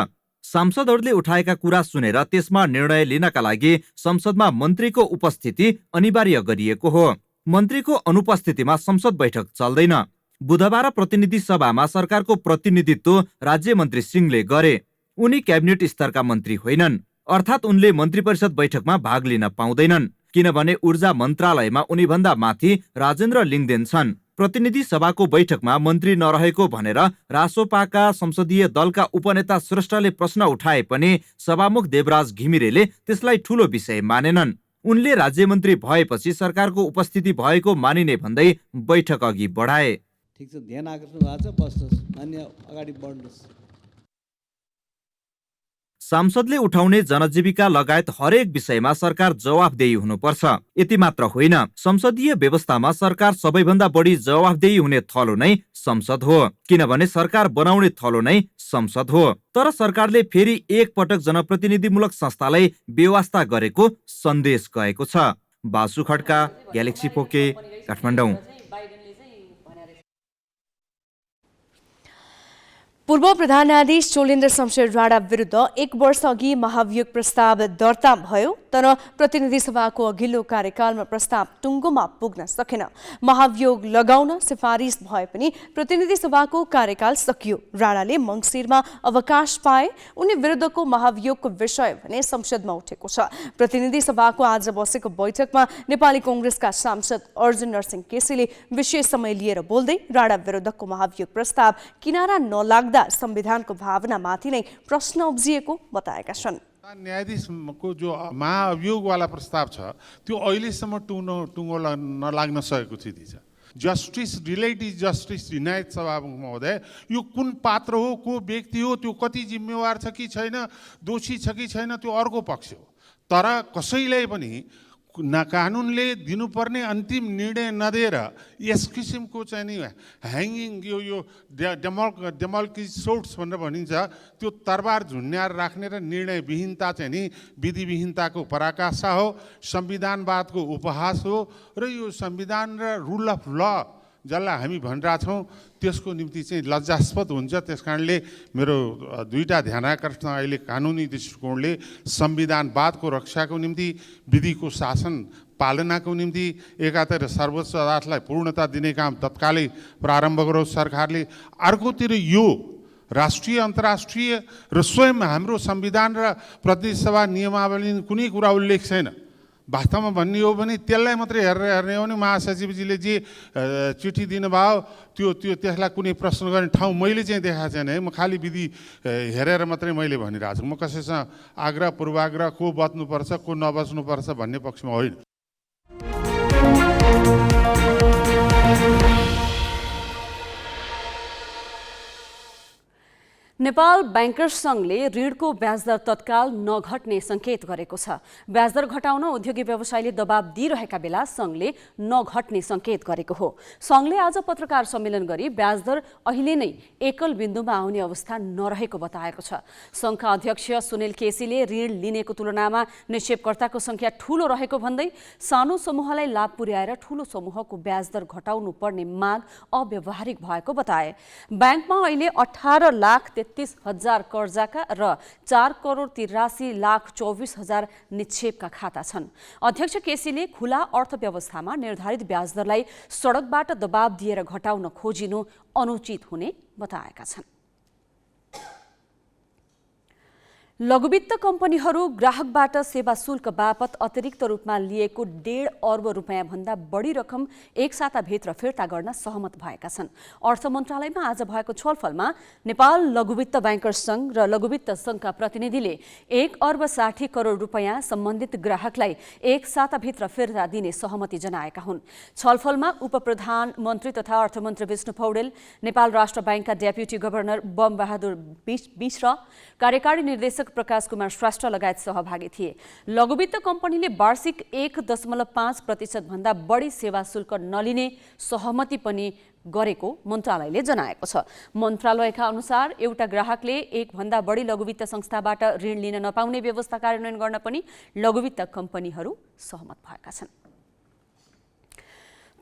सांसदहरूले उठाएका कुरा सुनेर त्यसमा निर्णय लिनका लागि संसदमा मन्त्रीको उपस्थिति अनिवार्य गरिएको हो। मन्त्रीको अनुपस्थितिमा संसद बैठक चल्दैन। बुधबार प्रतिनिधि सभामा सरकारको प्रतिनिधित्व राज्य मन्त्री सिंहले गरे। उनी क्याबिनेट स्तरका मन्त्री होइनन्, अर्थात् उनले मन्त्री परिषद बैठकमा भाग लिन पाउँदैनन्, किनभने ऊर्जा मन्त्रालयमा उनीभन्दा माथि राजेन्द्र लिङदेन छन्। प्रतिनिधि सभाको बैठकमा मन्त्री नरहेको भनेर रासोपाका संसदीय दलका उपनेता श्रेष्ठले प्रश्न उठाए पनि सभामुख देवराज घिमिरेले त्यसलाई ठूलो विषय मानेनन्। उनले राज्य मन्त्री भएपछि सरकारको उपस्थिति भएको मानिने भन्दै बैठक अघि बढाए। ठिक छ, ध्यान आकर्षण भएको छ, बस्नुहोस्, मान्य अगाडि बढ्नुहोस्। सांसदले उठाउने जनजीविका लगायत हरेक विषयमा सरकार जवाफदेही हुनुपर्छ। यति मात्र होइन, संसदीय व्यवस्थामा सरकार सबैभन्दा बढी जवाफदेही हुने थलो नै संसद हो, किनभने सरकार बनाउने थलो नै संसद हो। तर सरकारले फेरि एक पटक जनप्रतिनिधिमूलक संस्थालाई बेवास्ता गरेको सन्देश गएको छ। बासु खड्का, ग्यालेक्सी पोके, काठमाडौँ। पूर्व प्रधान न्यायाधीश चोलेन्द्र शमशेर राणा विरुद्ध 1 वर्ष अघि महाभियोग प्रस्ताव दर्ता भयो, तर प्रतिनिधि सभाको अघिल्लो कार्यकालमा प्रस्ताव टुङ्गोमा पुग्न सकेन। महाभियोग लगाउन सिफारिस भए पनि प्रतिनिधि सभाको कार्यकाल सकियो। राणाले मङ्सिरमा अवकाश पाए। उनी विरुद्धको महाभियोगको विषय भने संसदमा उठेको छ। प्रतिनिधि सभाको आज बसेको बैठकमा नेपाली कांग्रेसका सांसद अर्जुन नरसिंह केसीले विशेष समय लिएर बोल्दै राणा विरुद्धको महाभियोग प्रस्ताव किनारा नलाग्दा संविधानको भावनामाथि नै प्रश्न उब्जिएको बताएका छन्। न्यायाधीशको जो महाअभियोगवाला प्रस्ताव छ त्यो अहिलेसम्म टुङ्गो नलाग्न सकेको स्थिति छ। Justice delayed is justice denied. सभामुख महोदय, यो कुन पात्र हो, को व्यक्ति हो, त्यो कति जिम्मेवार छ कि छैन, दोषी छ कि छैन, त्यो अर्को पक्ष हो। तर कसैलाई पनि कानुनले दिनुपर्ने अन्तिम निर्णय नदिएर यस किसिमको चाहिँ नि ह्याङ्गिङ यो डेमोक्रेसी सोट्स भनेर भनिन्छ, त्यो तरबार झुन्ड्याएर राख्ने र निर्णय विहीनता चाहिँ नि विधिविहीनताको पराकाष्ठा हो, संविधानवादको उपहास हो र यो संविधान र रुल अफ ल जसलाई हामी भनिरहेछौँ त्यसको निम्ति चाहिँ लज्जास्पद हुन्छ। त्यस कारणले मेरो दुईटा ध्यानाकर्षण अहिले कानुनी दृष्टिकोणले संविधानवादको रक्षाको निम्ति, विधिको शासन पालनाको निम्ति एकातिर सर्वोच्च अदालतलाई पूर्णता दिने काम तत्कालै प्रारम्भ गरोस् सरकारले, अर्कोतिर यो राष्ट्रिय अन्तर्राष्ट्रिय र स्वयं हाम्रो संविधान र प्रतिनिधि सभा नियमावली कुनै कुरा उल्लेख छैन। वास्तवमा भन्ने हो भने त्यसलाई मात्रै हेर्ने हो भने महासचिवजीले जे चिठी दिनुभयो त्यसलाई कुनै प्रश्न गर्ने ठाउँ मैले चाहिँ देखाएको छैन है। म खालि विधि हेरेर मात्रै मैले भनिरहेको छु। म कसैसँग आग्रह पूर्वाग्रह को बच्नुपर्छ को नबच्नुपर्छ भन्ने पक्षमा होइन। नेपाल ब्याङ्कर्स सङ्घले ऋणको ब्याजदर तत्काल नघट्ने सङ्केत गरेको छ। ब्याजदर घटाउन उद्योगी व्यवसायले दबाब दिइरहेका बेला सङ्घले नघट्ने सङ्केत गरेको हो। सङ्घले आज पत्रकार सम्मेलन गरी ब्याजदर अहिले नै एकल बिन्दुमा आउने अवस्था नरहेको बताएको छ। सङ्घका अध्यक्ष सुनिल केसीले ऋण लिनेको तुलनामा निक्षेपकर्ताको सङ्ख्या ठूलो रहेको भन्दै सानो समूहलाई लाभ पुर्याएर ठूलो समूहको ब्याजदर घटाउनु पर्ने माग अव्यावहारिक भएको बताए। ब्याङ्कमा अहिले 18,33,000 कर्जाका र 4,83,24,000 निक्षेपका खाता छन्। अध्यक्ष केसीले खुला अर्थव्यवस्थामा निर्धारित ब्याजदरलाई सडकबाट दबाब दिएर घटाउन खोजिनु अनुचित हुने बताएका छन्। लघुवित्त कम्पनीहरू ग्राहकबाट सेवा शुल्क बापत अतिरिक्त रूपमा लिएको 1.5 अर्ब रुपियाँ भन्दा बढी रकम एक साताभित्र फिर्ता गर्न सहमत भएका छन्। अर्थ मन्त्रालयमा आज भएको छलफलमा नेपाल लघुवित्त ब्याङ्कर्स सङ्घ र लघुवित्त सङ्घका प्रतिनिधिले 1 अर्ब 60 करोड रुपियाँ सम्बन्धित ग्राहकलाई एक साताभित्र फिर्ता दिने सहमति जनाएका हुन्। छलफलमा उपप्रधानमन्त्री तथा अर्थमन्त्री विष्णु पौडेल, नेपाल राष्ट्र ब्याङ्कका डेप्युटी गभर्नर बमबहादुर मिश्र, कार्यकारी निर्देशक प्रकाश कुमार श्रेष्ठ लगायत सहभागी थिए। लघुवित्त कम्पनीले वार्षिक 1.5% भन्दा बढी सेवा शुल्क नलिने सहमति पनि गरेको मन्त्रालयले जनाएको छ। मन्त्रालयका अनुसार एउटा ग्राहकले एक भन्दा बढी लघुवित्त संस्थाबाट ऋण लिन नपाउने व्यवस्था कार्यान्वयन गर्न पनि लघुवित्त कम्पनीहरू सहमत भएका छन्।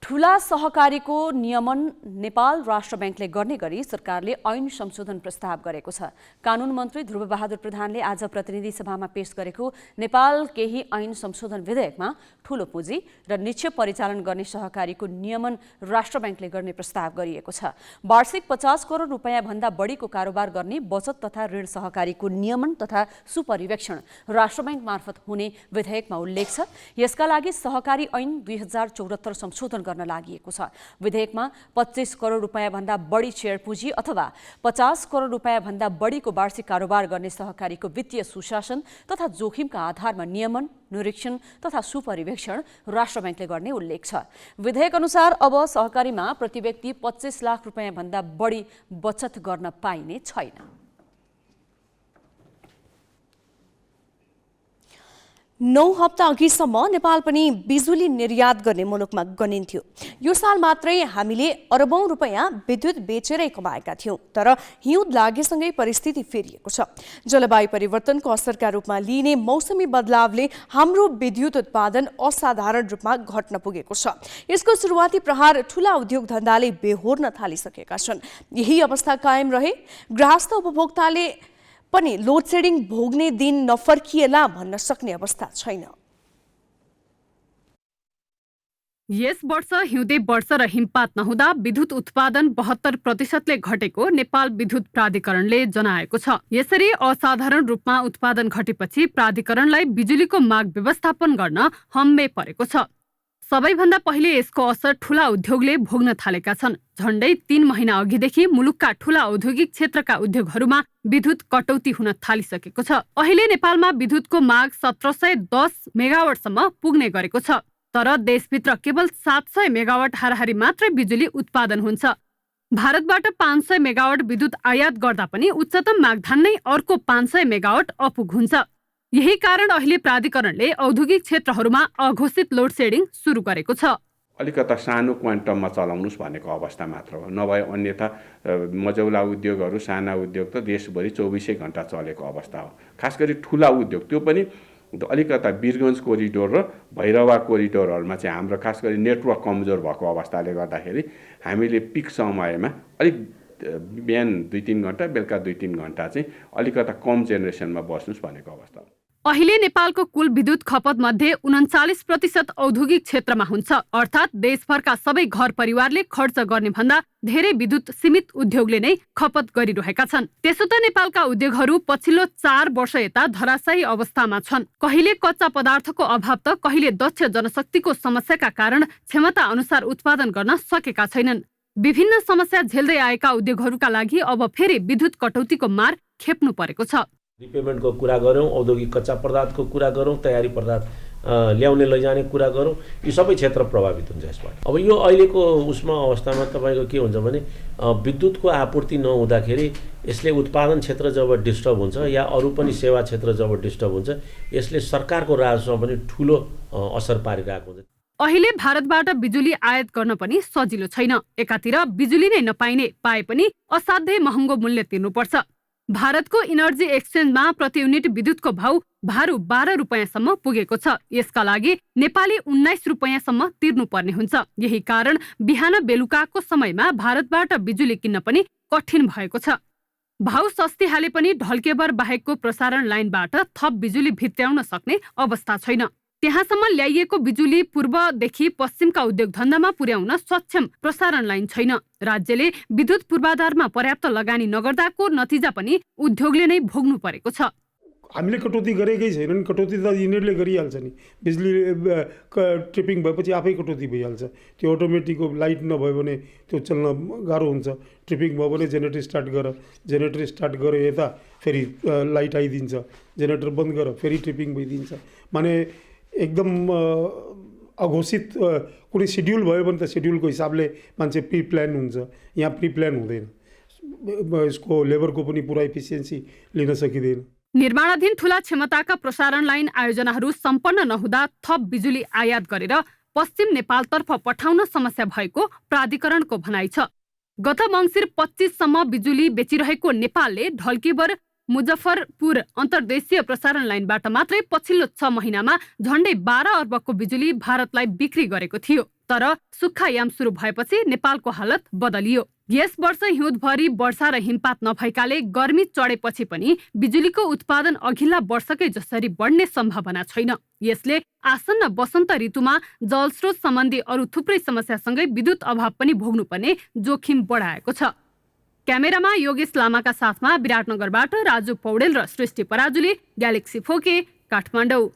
ठूला सहकारीको नियमन नेपाल राष्ट्र ब्याङ्कले गर्ने गरी सरकारले ऐन संशोधन प्रस्ताव गरेको छ। कानून मन्त्री ध्रुवबहादुर प्रधानले आज प्रतिनिधि सभामा पेश गरेको नेपाल केही ऐन संशोधन विधेयकमा ठूलो पुँजी र निक्षेप परिचालन गर्ने सहकारीको नियमन राष्ट्र ब्याङ्कले गर्ने प्रस्ताव गरिएको छ। वार्षिक 50 करोड रुपियाँ भन्दा बढीको कारोबार गर्ने बचत तथा ऋण सहकारीको नियमन तथा सुपरिवेक्षण राष्ट्र ब्याङ्क मार्फत हुने विधेयकमा उल्लेख छ। यसका लागि सहकारी ऐन 2074 संशोधन गर्न लागि छ। विधेयकमा 25 करोड रुपियाँ भन्दा बढी शेयर पुँजी अथवा 50 करोड रुपियाँ भन्दा बढीको वार्षिक कारोबार गर्ने सहकारीको वित्तीय सुशासन तथा जोखिमका आधारमा नियमन, निरीक्षण तथा सुपरिवेक्षण राष्ट्र ब्याङ्कले गर्ने उल्लेख छ। विधेयक अनुसार अब सहकारीमा प्रति व्यक्ति 25 लाख रुपियाँ भन्दा बढी बचत गर्न पाइने छैन। 9 हप्ता अघिसम्म नेपाल पनि बिजुली निर्यात गर्ने मुलुकमा गनिन्थ्यो। यो साल मात्रै हामीले अरबौं रुपियाँ विद्युत बेचेरै कमाएका थियौं। तर हिउँद लागेसँगै परिस्थिति फेरिएको छ। जलवायु परिवर्तनको असरका रूपमा लिइने मौसमी बदलावले हाम्रो विद्युत उत्पादन असाधारण रूपमा घट्न पुगेको छ। यसको सुरुवाती प्रहार ठूला उद्योग धन्दाले बेहोर्न थालिसकेका छन्। यही अवस्था कायम रहे गृहस्थ उपभोक्ताले पनि लोड सेडिङ भोग्ने दिन नफर्किएला भन्न सक्ने अवस्था छैन। यस वर्ष हिउँदे वर्ष र हिमपात नहुँदा विद्युत उत्पादन 72% घटेको नेपाल विद्युत प्राधिकरणले जनाएको छ। यसरी असाधारण रूपमा उत्पादन घटेपछि प्राधिकरणलाई बिजुलीको माग व्यवस्थापन गर्न हम्मे परेको छ। सबैभन्दा पहिले यसको असर ठूला उद्योगले भोग्न थालेका छन्। झण्डै 3 महिना अघिदेखि मुलुकका ठूला औद्योगिक क्षेत्रका उद्योगहरूमा विद्युत कटौती हुन थालिसकेको छ। अहिले नेपालमा विद्युतको माग 1710 मेगावाटसम्म पुग्ने गरेको छ। तर देशभित्र केवल 700 मेगावाट हाराहारी मात्रै बिजुली उत्पादन हुन्छ। भारतबाट 500 मेगावाट विद्युत आयात गर्दा पनि उच्चतम माग धान्नै अर्को 500 मेगावाट अपुग हुन्छ। यही कारण अहिले प्राधिकरणले औद्योगिक क्षेत्रहरूमा अघोषित लोड सेडिङ सुरु गरेको छ। अलिकता सानो क्वान्टममा चलाउनुस् भनेको अवस्था मात्र हो। नभए अन्यथा मझौला उद्योगहरू, साना उद्योग त देशभरि 24 घण्टा चलेको अवस्था हो। खास गरी ठुला उद्योग, त्यो पनि अलिकता वीरगञ्ज कोरिडोर र भैरवा कोरिडोरहरूमा चाहिँ हाम्रो खास गरी नेटवर्क कमजोर भएको अवस्थाले गर्दाखेरि हामीले पिक समयमा अलिक बिहान 2-3 घण्टा, बेलुका 2-3 घण्टा चाहिँ अलिकता कम जेनेरेसनमा बस्नुस् भनेको अवस्था हो। अहिले नेपालको कुल विद्युत खपत मध्ये 39% औद्योगिक क्षेत्रमा हुन्छ। अर्थात् देशभरका सबै घर परिवारले खर्च गर्ने भन्दा धेरै विद्युत सीमित उद्योगले नै खपत गरिरहेका छन्। त्यसो त नेपालका उद्योगहरू पछिल्लो 4 वर्ष यता धराशायी अवस्थामा छन्। कहिले कच्चा पदार्थको अभाव त कहिले दक्ष जनशक्तिको समस्याका कारण क्षमता अनुसार उत्पादन गर्न सकेका छैनन्। विभिन्न समस्या झेल्दै आएका उद्योगहरूका लागि अब फेरि विद्युत कटौतीको मार खेप्नु परेको छ। रिपेमेन्टको कुरा गरौँ, औद्योगिक कच्चा पदार्थको कुरा गरौँ, तयारी पदार्थ ल्याउने लैजाने कुरा गरौँ, यो सबै क्षेत्र प्रभावित हुन्छ यसबाट। अब यो अहिलेको उसमा अवस्थामा तपाईँको के हुन्छ भने विद्युतको आपूर्ति नहुँदाखेरि यसले उत्पादन क्षेत्र जब डिस्टर्ब हुन्छ या अरू पनि सेवा क्षेत्र जब डिस्टर्ब हुन्छ, यसले सरकारको राजस्वमा पनि ठुलो असर पारिरहेको हुन्छ। अहिले भारतबाट बिजुली आयात गर्न पनि सजिलो छैन। एकातिर बिजुली नै नपाइने पाए पनि असाध्यै महँगो मूल्य तिर्नुपर्छ। भारतको इनर्जी एक्सचेन्जमा प्रति युनिट विद्युतको भाउ भारु 12 रुपैयाँसम्म पुगेको छ। यसका लागि नेपाली 19 रुपैयाँसम्म तिर्नुपर्ने हुन्छ। यही कारण बिहान बेलुकाको समयमा भारतबाट बिजुली किन्न पनि कठिन भएको छ। भाउ सस्ती हाले पनि ढल्केबर बाहेकको प्रसारण लाइनबाट थप बिजुली भित्र्याउन सक्ने अवस्था छैन। त्यहाँसम्म ल्याइएको बिजुली पूर्वदेखि पश्चिमका उद्योग धन्दामा पुर्याउन सक्षम प्रसारण लाइन छैन। राज्यले विद्युत पूर्वाधारमा पर्याप्त लगानी नगर्दाको नतिजा पनि उद्योगले नै भोग्नु परेको छ। हामीले कटौती गरेकै छैनन्, कटौती त यिनीहरूले गरिहाल्छ नि। बिजुली ट्रिपिङ भएपछि आफै कटौती भइहाल्छ। त्यो अटोमेटिक लाइट नभयो भने त्यो चल्न गाह्रो हुन्छ। ट्रिपिङ भयो भने जेनेरेटर स्टार्ट गर, जेनेरेटर स्टार्ट गरे यता फेरि लाइट आइदिन्छ, जेनेरेटर बन्द गर फेरि ट्रिपिङ भइदिन्छ। माने एकदम अघोषित कुनै सेड्युल भयो भने त सेड्युलको हिसाबले मान्छे प्री प्लान हुन्छ। यहाँ प्री प्लान हुँदैन, यसको लेबरको पनि पुरा इफिसियन्सी लिन सकिँदैन। निर्माणाधीन ठूला क्षमताका प्रसारण लाइन आयोजनाहरू सम्पन्न नहुँदा थप बिजुली आयात गरेर पश्चिम नेपालतर्फ पठाउन समस्या भएको प्राधिकरणको भनाइ छ। गत मङ्सिर 25 सम्म बिजुली बेचिरहेको नेपालले ढल्केबर मुजफ्फरपुर अन्तर्देशीय प्रसारण लाइनबाट मात्रै पछिल्लो 6 महिनामा झण्डै 12 अर्बको बिजुली भारतलाई बिक्री गरेको थियो। तर सुक्खायाम सुरु भएपछि नेपालको हालत बदलियो। यस वर्ष हिउँदभरि वर्षा र हिमपात नभएकाले गर्मी चढेपछि पनि बिजुलीको उत्पादन अघिल्ला वर्षकै जसरी बढ्ने सम्भावना छैन। यसले आसन्न वसन्त ऋतुमा जलस्रोत सम्बन्धी अरू थुप्रै समस्यासँगै विद्युत अभाव पनि भोग्नुपर्ने जोखिम बढाएको छ। क्यामेरामा योगेश लामाका साथमा विराटनगरबाट राजु पौडेल र सृष्टि पराजुली, ग्यालेक्सी फोके, काठमाडौँ।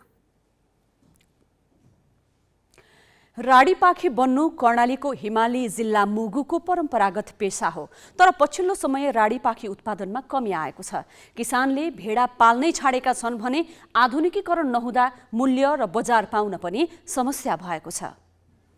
राडीपाखी बन्नु कर्णालीको हिमाली जिल्ला मुगुको परम्परागत पेसा हो। तर पछिल्लो समय राडीपाखी उत्पादनमा कमी आएको छ। किसानले भेडा पाल्नै छाडेका छन् भने आधुनिकीकरण नहुँदा मूल्य र बजार पाउन पनि समस्या भएको छ।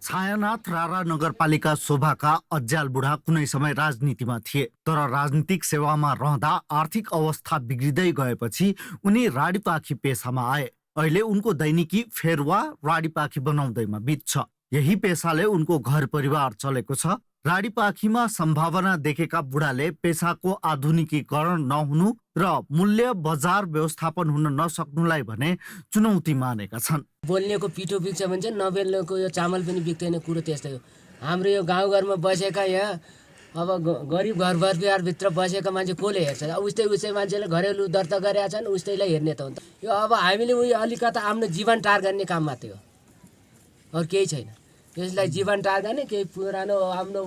छायानाथ रारा नगरपालिका शोभाका अज्याल बुढा कुनै समय राजनीतिमा थिए, तर राजनीतिक सेवामा रहँदा आर्थिक अवस्था बिग्रिँदै गएपछि उनी राडीपाखी पेसामा आए। अहिले उनको दैनिकी फेरवा राडीपाखी बनाउँदैमा बित्छ। यही पेसाले उनको घर परिवार चलेको छ। राडीपाखीमा सम्भावना देखेका बुढाले पेसाको आधुनिकीकरण नहुनु र मूल्य बजार व्यवस्थापन हुन नसक्नुलाई भने चुनौती मानेका छन्। बोल्नेको पिठो बिग्छ भन्छ, नबेल्नेको यो चामल पनि बिग्दैन। कुरो त्यस्तै हो। हाम्रो यो गाउँघरमा बसेका यहाँ अब गरिब घर परिवारभित्र बसेका मान्छे कसले हेर्छ? उस्तै मान्छेले घरेलु दर्ता गरेका छन्, उस्तैलाई हेर्ने त हो नि त। यो अब हामीले उयो अलिकता आफ्नो जीवन टार गर्ने काम मात्रै हो, अरू केही छैन। यसलाई जीवन टार गर्ने केही पुरानो आफ्नो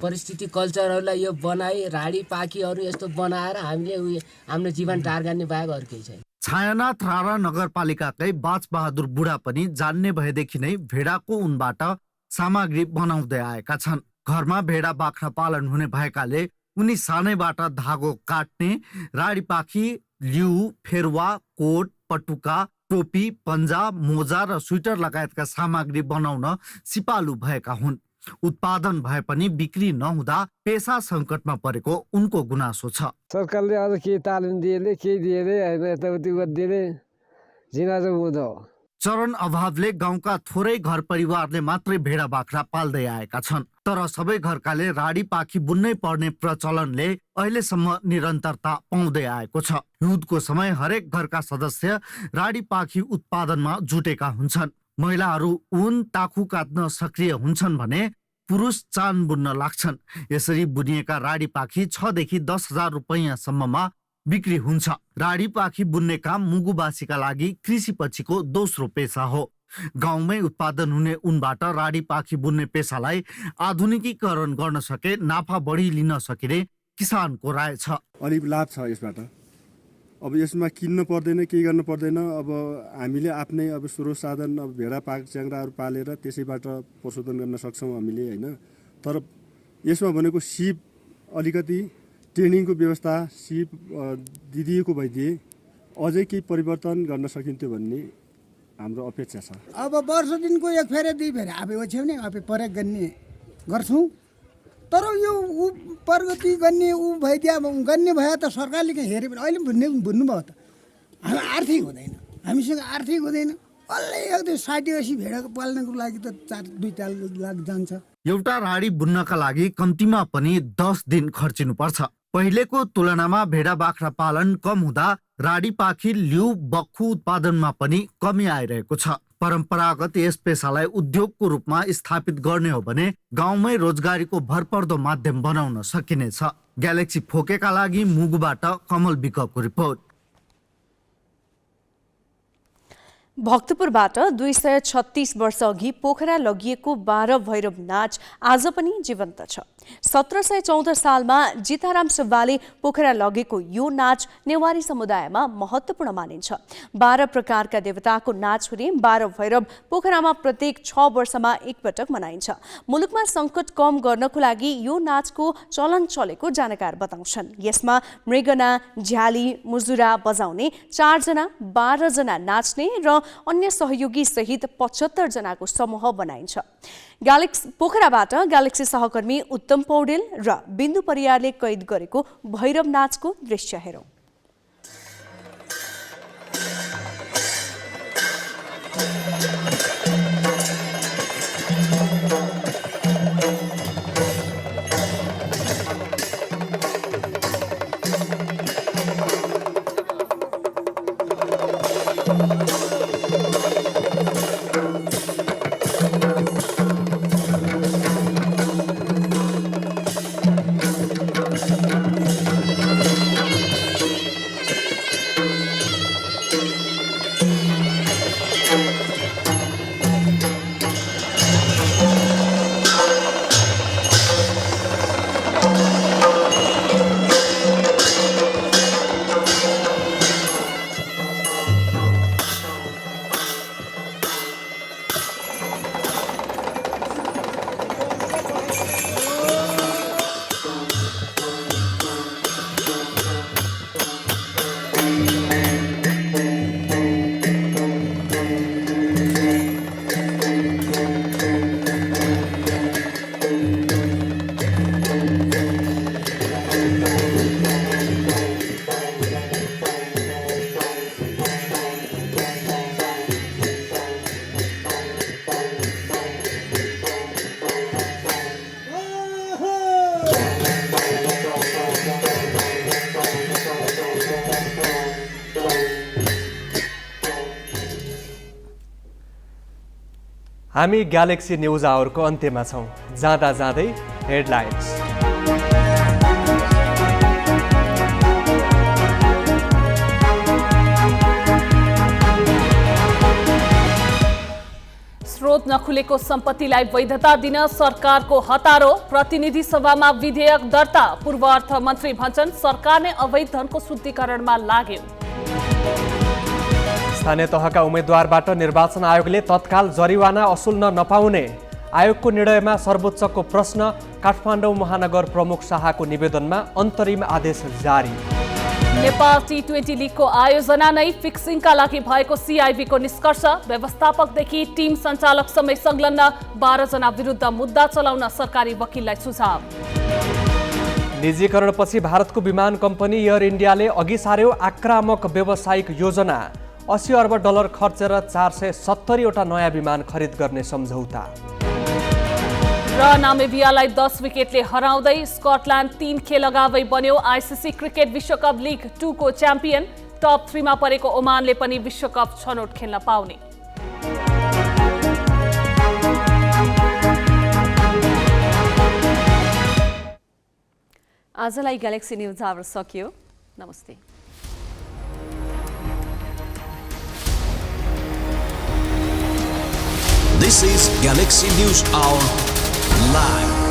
परिस्थिति कल्चरहरूलाई यो बनाई राडीपाखीहरू यस्तो बनाएर हामीले उयो हाम्रो जीवन टार गर्ने बाहेक अरू केही छैन। छायानाथ रारा नगरपालिकाकै बाजबहादुर बुढा पनि जान्ने भएदेखि नै भेडाको उनबाट सामग्री बनाउँदै आएका छन्। घरमा भेडा बाख्रा पालन हुने भएकाले उनी सानैबाट धागो काट्ने, राडीपाखी, लिउ, फेरवा, कोट, पटुका, टोपी, पन्जा, मोजा र स्वेटर लगायतका सामग्री बनाउन सिपालु भएका हुन्। उत्पादन भए पनि बिक्री नहुँदा पेसा सङ्कटमा परेको उनको गुनासो छ। सरकारले अझ केही तालिम दिएले, केही दिएले होइन, यताउति गरिदिएले जिनाजो हुँदो। चरण अभावले गाउँका थोरै घर परिवारले मात्रै भेडा बाख्रा पाल्दै आएका छन्। तर सबै घरकाले राडीपाखी बुन्नै पर्ने प्रचलनले अहिलेसम्म निरन्तरता पाउँदै आएको छ। हिउँदको समय हरेक घरका सदस्य राडीपाखी उत्पादनमा जुटेका हुन्छन्। महिलाहरू ऊन टाखु काट्न सक्रिय हुन्छन् भने पुरुष चान बुन्न लाग्छन्। यसरी बुनिएका राडीपाखी 6 देखि 10,000 रुपैयाँसम्ममा बिक्री हुन्छ। राडीपाखी बुन्ने काम मुगुबासीका लागि कृषिपछिको दोस्रो पेसा हो। गाउँमै उत्पादन हुने उनबाट राडीपाखी बुन्ने पेसालाई आधुनिकीकरण गर्न सके नाफा बढी लिन सकिने किसानको राय छ। अलिक लाभ छ यसबाट। अब यसमा किन्न पर्दैन, केही गर्न पर्दैन। अब हामीले आफ्नै अब स्रोत साधन अब भेडा च्याङ्राहरू पालेर त्यसैबाट पशुधन गर्न सक्छौँ हामीले होइन। तर यसमा भनेको सिप अलिकति ट्रेनिङको व्यवस्था सिप दिदिएको भइदिए अझै केही परिवर्तन गर्न सकिन्थ्यो भन्ने हाम्रो अपेक्षा छ। अब वर्ष दिनको एक फेरे दुई फेरे आफै ओछ्यौ नि आफै प्रयोग गर्ने गर्छौँ तर यो ऊ प्रगति गर्ने ऊ भइदिया गर्ने भए त सरकारले कहाँ हेऱ्यो भने अहिले भन्नुभयो त हामी आर्थिक हुँदैन हामीसँग आर्थिक हुँदैन अलि एक 60-80 भेडा पाल्नको लागि त 2-4 लाख जान्छ। एउटा राडी बुन्नका लागि कम्तीमा पनि 10 दिन खर्चिनुपर्छ। पहिलेको तुलनामा भेडा बाख्रा पालन कम हुँदा राडी पाखी लिउ बक्खु उत्पादनमा पनि कमी आइरहेको छ। परम्परागत यस पेसालाई उद्योगको रूपमा स्थापित गर्ने हो भने गाउँमै रोजगारीको भरपर्दो माध्यम बनाउन सकिनेछ। ग्यालेक्सी फोकेका लागि मुगुबाट कमल विकको रिपोर्ट। भक्तपुरबाट 236 वर्ष अघि पोखरा लगिएको 12 भैरव नाच आज पनि जीवन्त छ। 1714 सालमा जिताराम सुब्बाले पोखरा लगेको यो नाच नेवारी समुदायमा महत्त्वपूर्ण मानिन्छ। 12 प्रकारका देवताको नाच हुने 12 भैरव पोखरामा प्रत्येक 6 वर्षमा एकपटक मनाइन्छ। मुलुकमा सङ्कट कम गर्नको लागि यो नाचको चलन चलेको जानकार बताउँछन्। यसमा मृगना, झ्याली, मुजुरा बजाउने 4 जना, 12 जना नाच्ने र अन्य सहयोगी सहित 75 जनाको समूह बनाइन्छ। पोखराबाट ग्यालेक्सी सहकर्मी उत्तम पौडेल र बिन्दु परियारले कैद गरेको भैरव नाचको दृश्य हेरौं। हामी ग्यालेक्सी न्युज आवरको अन्त्यमा छौं। जाँदा जाँदै हेडलाइन्स। स्रोत नखुलेको सम्पत्तिलाई वैधता दिन सरकारको हतारो। प्रतिनिधि सभामा विधेयक दर्ता। पूर्व अर्थमन्त्री भन्छन् सरकार नै अवैध धनको शुद्धिकरणमा लाग्यो। स्थानीय तहका उम्मेद्वारबाट निर्वाचन आयोगले तत्काल जरिवाना असुल्न नपाउने। आयोगको निर्णयमा सर्वोच्चको प्रश्न। काठमाडौँ महानगर प्रमुख शाहको निवेदनमा अन्तरिम आदेश जारी। नेपाल T20 लिगको आयोजना नै फिक्सिङका लागि भएको CIB को निष्कर्ष। व्यवस्थापकदेखि टिम सञ्चालकसम्मै संलग्न 12 जना विरुद्ध मुद्दा चलाउन सरकारी वकिललाई सुझाव। निजीकरणपछि भारतको विमान कम्पनी एयर इन्डियाले अघि सार्यो आक्रामक व्यावसायिक योजना। 80 अर्ब डलर खर्चेर 470 वटा नयाँ विमान खरिद गर्ने सम्झौता। र नामिबियालाई 10 विकेटले हराउँदै स्कटल्यान्ड 3 खेल अगावै बन्यो ICC क्रिकेट विश्वकप लिग 2 को च्याम्पियन। टप 3 मा परेको ओमानले पनि विश्वकप छनौट खेल्न पाउने। आजलाई ग्यालेक्सी न्युज आवर सकियो। नमस्ते। This is Galaxy News Hour Live.